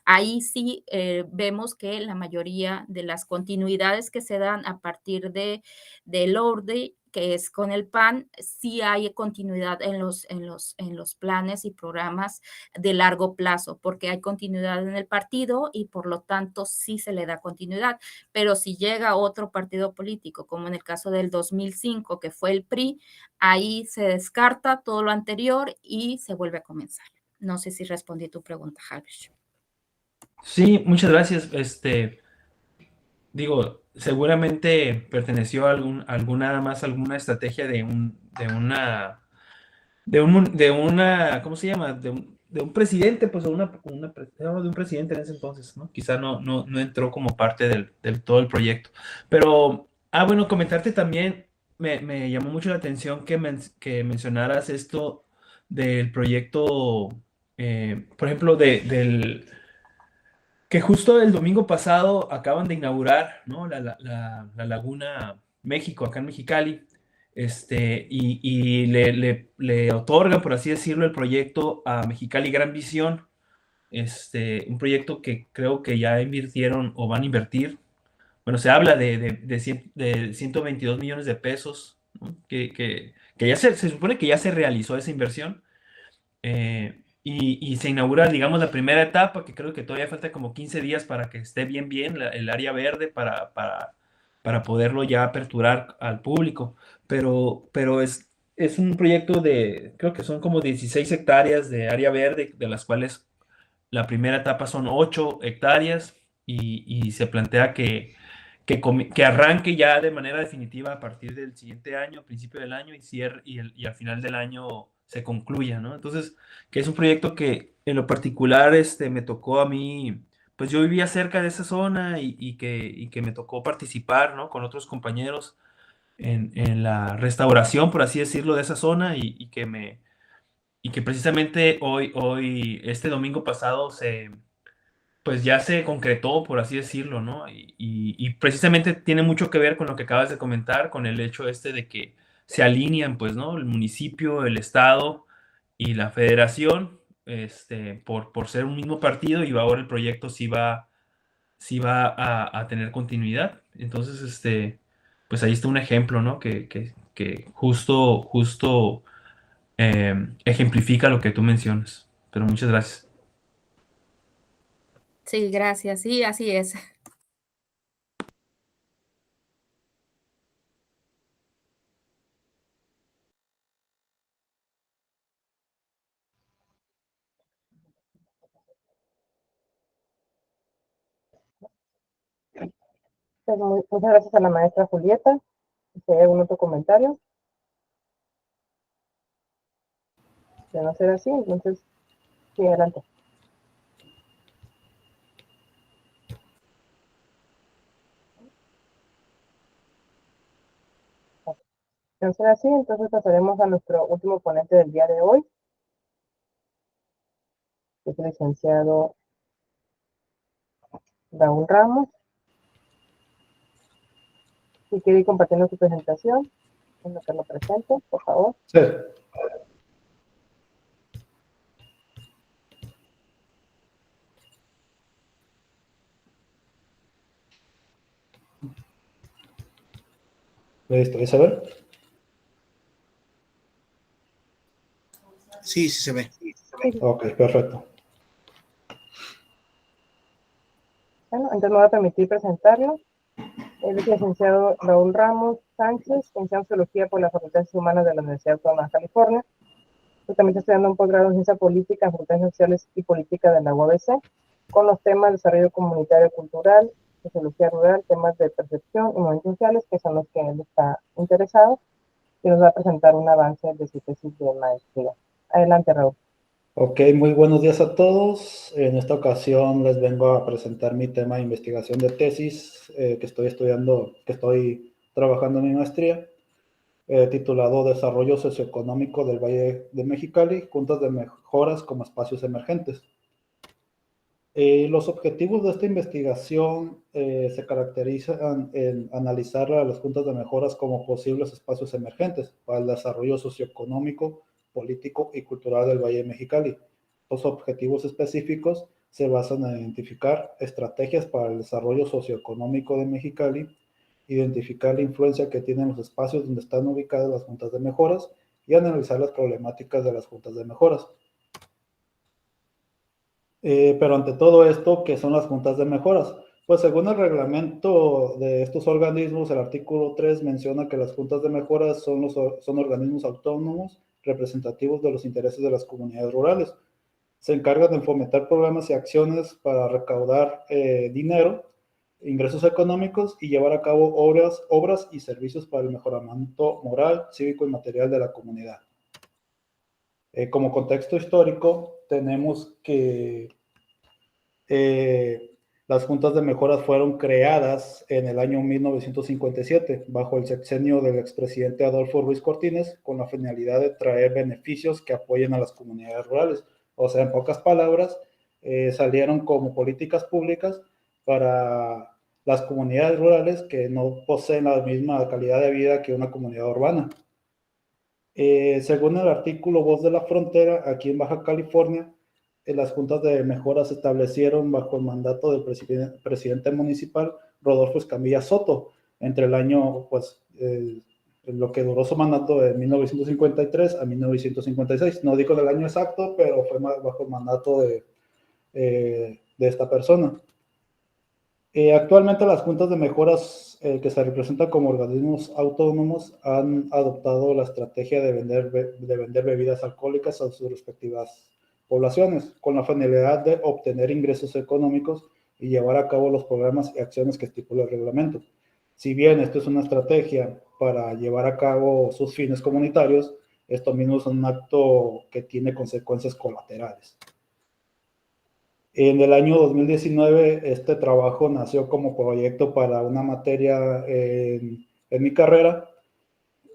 Ahí sí vemos que la mayoría de las continuidades que se dan a partir del orden, que es con el PAN, sí hay continuidad en los planes y programas de largo plazo, porque hay continuidad en el partido y por lo tanto sí se le da continuidad. Pero si llega otro partido político, como en el caso del 2005, que fue el PRI, ahí se descarta todo lo anterior y se vuelve a comenzar. No sé si respondí tu pregunta, Javier. Sí, muchas gracias. Digo, seguramente perteneció a alguna estrategia de una, ¿cómo se llama? De un presidente, pues, de un presidente en ese entonces, ¿no? Quizá no entró como parte del todo el proyecto. Pero, bueno, comentarte también, me llamó mucho la atención que mencionaras esto del proyecto, por ejemplo, que justo el domingo pasado acaban de inaugurar, ¿no? La Laguna México, acá en Mexicali, y le otorgan, por así decirlo, el proyecto a Mexicali Gran Visión, un proyecto que creo que ya invirtieron o van a invertir. Bueno, se habla de 122 millones de pesos, ¿no? Que ya se supone que ya se realizó esa inversión. Y se inaugura, digamos, la primera etapa, que creo que todavía falta como 15 días para que esté bien el área verde para poderlo ya aperturar al público. Pero es un proyecto creo que son como 16 hectáreas de área verde, de las cuales la primera etapa son 8 hectáreas y se plantea que arranque ya de manera definitiva a partir del siguiente año, a principio del año, y al final del año se concluya, ¿no? Entonces, que es un proyecto que en lo particular me tocó a mí, pues yo vivía cerca de esa zona y que me tocó participar, ¿no? Con otros compañeros en la restauración, por así decirlo, de esa zona y que precisamente este domingo pasado pues ya se concretó, por así decirlo, ¿no? Y precisamente tiene mucho que ver con lo que acabas de comentar, con el hecho de que se alinean, pues, ¿no? El municipio, el estado y la federación, por ser un mismo partido, y ahora el proyecto sí va a tener continuidad. Entonces, pues ahí está un ejemplo, ¿no? Que justo ejemplifica lo que tú mencionas. Pero muchas gracias. Sí, gracias. Sí, así es. Pues muchas gracias a la maestra Julieta. Si hay algún otro comentario, de no ser así, entonces, sí, adelante. De no ser así, entonces pasaremos a nuestro último ponente del día de hoy, que es el licenciado Raúl Ramos, y quiere ir compartiendo su presentación. en lo que lo presento, por favor. Sí. Listo, Isabel. Sí, sí se ve. Ok, perfecto. Bueno, entonces me voy a permitir presentarlo. Él es el licenciado Raúl Ramos Sánchez, licenciado en Sociología por la Facultad de Ciencias Humanas de la Universidad Autónoma de California. Yo también estoy estudiando un posgrado en Ciencia Política, en Facultades Sociales y Política de la UABC, con los temas de desarrollo comunitario y cultural, sociología rural, temas de percepción y movimientos sociales, que son los que él está interesado, y nos va a presentar un avance de su tesis de maestría. Adelante, Raúl. Ok, muy buenos días a todos. En esta ocasión les vengo a presentar mi tema de investigación de tesis que estoy estudiando, que estoy trabajando en mi maestría, titulado Desarrollo Socioeconómico del Valle de Mexicali, juntas de mejoras como espacios emergentes. Los objetivos de esta investigación se caracterizan en analizar a las juntas de mejoras como posibles espacios emergentes para el desarrollo socioeconómico, político y cultural del Valle de Mexicali. Los objetivos específicos se basan en identificar estrategias para el desarrollo socioeconómico de Mexicali, identificar la influencia que tienen los espacios donde están ubicadas las juntas de mejoras y analizar las problemáticas de las juntas de mejoras. Pero ante todo esto, ¿qué son las juntas de mejoras? Pues según el reglamento de estos organismos, el artículo 3 menciona que las juntas de mejoras son organismos autónomos representativos de los intereses de las comunidades rurales. Se encargan de fomentar programas y acciones para recaudar dinero, ingresos económicos y llevar a cabo obras y servicios para el mejoramiento moral, cívico y material de la comunidad. Como contexto histórico, tenemos que las juntas de mejoras fueron creadas en el año 1957 bajo el sexenio del expresidente Adolfo Ruiz Cortines con la finalidad de traer beneficios que apoyen a las comunidades rurales. O sea, en pocas palabras, salieron como políticas públicas para las comunidades rurales que no poseen la misma calidad de vida que una comunidad urbana. Según el artículo Voz de la Frontera, aquí en Baja California, las juntas de mejora se establecieron bajo el mandato del presidente municipal Rodolfo Escamilla Soto, entre el año, lo que duró su mandato de 1953 a 1956. No digo el año exacto, pero fue bajo el mandato de esta persona. Actualmente las juntas de mejoras que se representan como organismos autónomos han adoptado la estrategia de vender bebidas alcohólicas a sus respectivas poblaciones, con la finalidad de obtener ingresos económicos y llevar a cabo los programas y acciones que estipula el reglamento. Si bien esto es una estrategia para llevar a cabo sus fines comunitarios, esto mismo es un acto que tiene consecuencias colaterales. En el año 2019, este trabajo nació como proyecto para una materia en mi carrera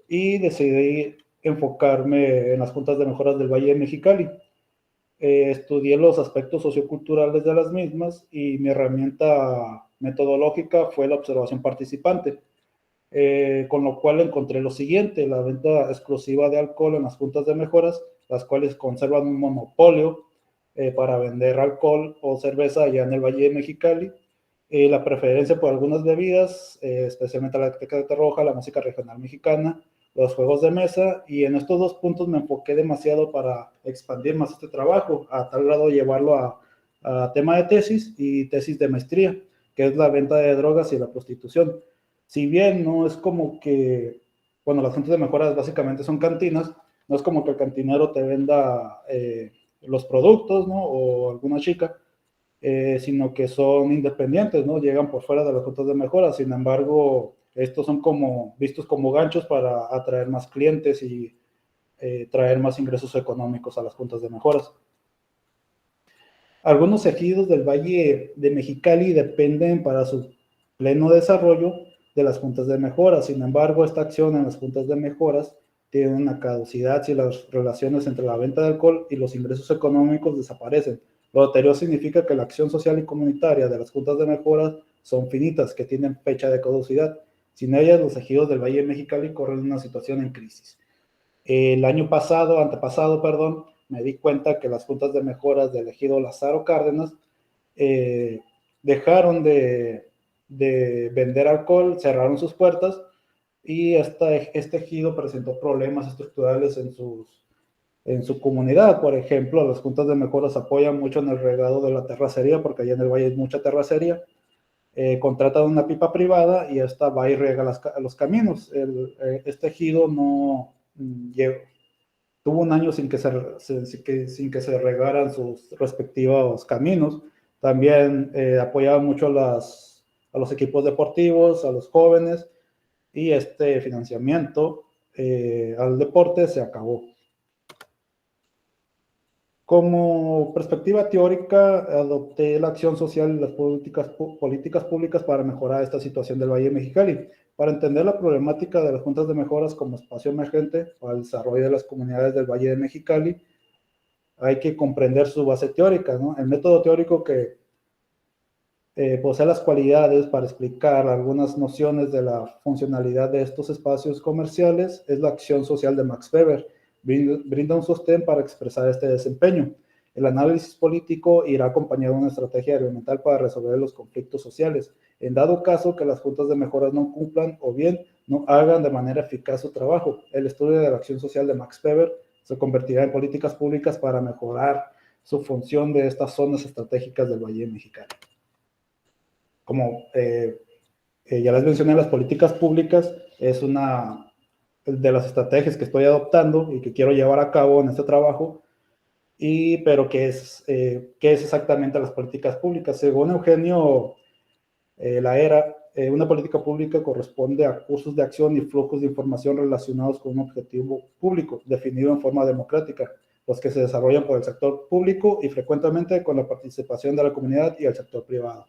y decidí enfocarme en las juntas de mejoras del Valle de Mexicali. Estudié los aspectos socioculturales de las mismas y mi herramienta metodológica fue la observación participante, con lo cual encontré lo siguiente: la venta exclusiva de alcohol en las juntas de mejoras, las cuales conservan un monopolio para vender alcohol o cerveza allá en el Valle de Mexicali, la preferencia por algunas bebidas, especialmente la tecate roja, la música regional mexicana, los juegos de mesa, y en estos dos puntos me enfoqué demasiado para expandir más este trabajo, a tal grado de llevarlo a tema de tesis y tesis de maestría, que es la venta de drogas y la prostitución. Si bien no es como que, bueno, las juntas de mejoras básicamente son cantinas, no es como que el cantinero te venda los productos, ¿no? O alguna chica, sino que son independientes, ¿no? Llegan por fuera de las juntas de mejora. Sin embargo, estos son vistos como ganchos para atraer más clientes y traer más ingresos económicos a las juntas de mejoras. Algunos ejidos del Valle de Mexicali dependen para su pleno desarrollo de las juntas de mejora. Sin embargo, esta acción en las juntas de mejoras tiene una caducidad si las relaciones entre la venta de alcohol y los ingresos económicos desaparecen. Lo anterior significa que la acción social y comunitaria de las juntas de mejoras son finitas, que tienen fecha de caducidad. Sin ellas, los ejidos del Valle de Mexicali corren una situación en crisis. El año antepasado, perdón, me di cuenta que las juntas de mejoras del ejido Lázaro Cárdenas dejaron de vender alcohol, cerraron sus puertas y este ejido presentó problemas estructurales en su comunidad. Por ejemplo, las juntas de mejoras apoyan mucho en el regado de la terracería, porque allá en el valle hay mucha terracería. Contratan una pipa privada y esta va y riega los caminos. Este ejido no tuvo un año sin que se regaran sus respectivos caminos. También apoyaba mucho a los equipos deportivos, a los jóvenes, y este financiamiento al deporte se acabó. Como perspectiva teórica, adopté la acción social y las políticas públicas para mejorar esta situación del Valle de Mexicali. Para entender la problemática de las juntas de mejoras como espacio emergente para el desarrollo de las comunidades del Valle de Mexicali, hay que comprender su base teórica, ¿no? El método teórico que posee las cualidades para explicar algunas nociones de la funcionalidad de estos espacios comerciales es la acción social de Max Weber. Brinda un sostén para expresar este desempeño. El análisis político irá acompañado de una estrategia elemental para resolver los conflictos sociales, en dado caso que las juntas de mejoras no cumplan o bien no hagan de manera eficaz su trabajo. El estudio de la acción social de Max Weber se convertirá en políticas públicas para mejorar su función de estas zonas estratégicas del Valle Mexicano. Como ya les mencioné, las políticas públicas es una de las estrategias que estoy adoptando y que quiero llevar a cabo en este trabajo. Pero ¿qué es exactamente las políticas públicas? Según Eugenio Laera, una política pública corresponde a cursos de acción y flujos de información relacionados con un objetivo público, definido en forma democrática, los que se desarrollan por el sector público y frecuentemente con la participación de la comunidad y el sector privado.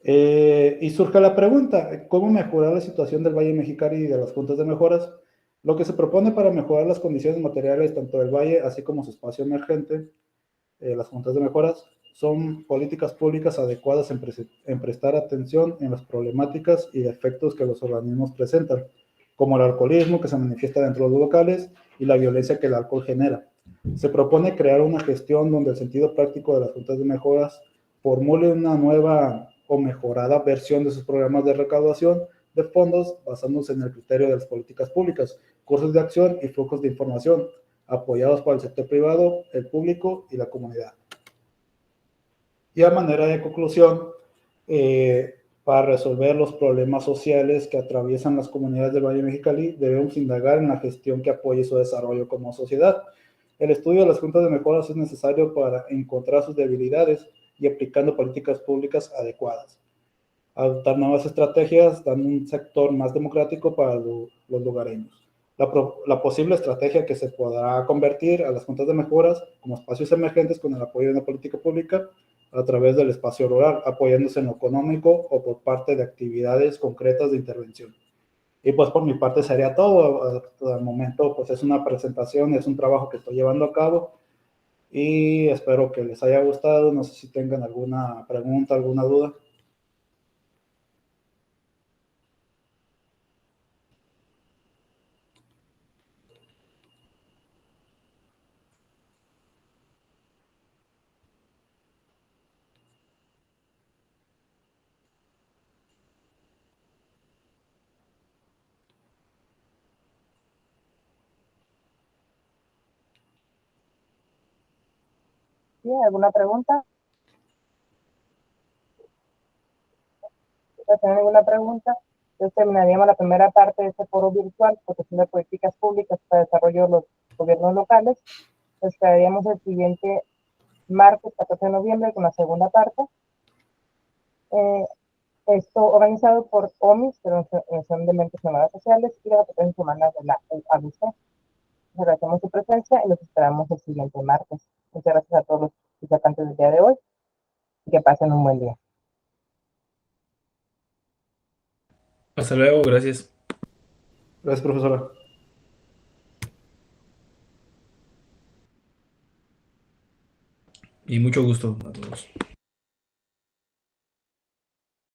Y surge la pregunta, ¿cómo mejorar la situación del Valle Mexicali y de las juntas de mejoras? Lo que se propone para mejorar las condiciones materiales tanto del valle, así como su espacio emergente, las juntas de mejoras, son políticas públicas adecuadas en prestar atención en las problemáticas y defectos que los organismos presentan, como el alcoholismo que se manifiesta dentro de los locales y la violencia que el alcohol genera. Se propone crear una gestión donde el sentido práctico de las juntas de mejoras formule una nueva o mejorada versión de sus programas de recaudación de fondos basándose en el criterio de las políticas públicas, cursos de acción y flujos de información, apoyados por el sector privado, el público y la comunidad. Y a manera de conclusión, para resolver los problemas sociales que atraviesan las comunidades del Valle Mexicali, debemos indagar en la gestión que apoye su desarrollo como sociedad. El estudio de las juntas de mejoras es necesario para encontrar sus debilidades y aplicando políticas públicas adecuadas. Adoptar nuevas estrategias, dando un sector más democrático para los lugareños. La posible estrategia que se podrá convertir a las juntas de mejoras como espacios emergentes con el apoyo de una política pública a través del espacio rural, apoyándose en lo económico o por parte de actividades concretas de intervención. Y pues por mi parte sería todo. Hasta el momento pues es una presentación, es un trabajo que estoy llevando a cabo y espero que les haya gustado. No sé si tengan alguna pregunta, alguna duda. ¿Sí? ¿Alguna pregunta? Si no tienen ninguna pregunta, entonces terminaríamos la primera parte de este foro virtual, protección de políticas públicas para el desarrollo de los gobiernos locales. Nos quedaríamos el siguiente martes 14 de noviembre con la segunda parte. Esto organizado por OMIS, de la Organización de Mentes Innovadoras Sociales, y las Asociaciones Humanas de la UABC. Les agradecemos su presencia y los esperamos el siguiente martes. Muchas gracias a todos los participantes del día de hoy y que pasen un buen día. Hasta luego, gracias. Gracias, profesora. Y mucho gusto a todos.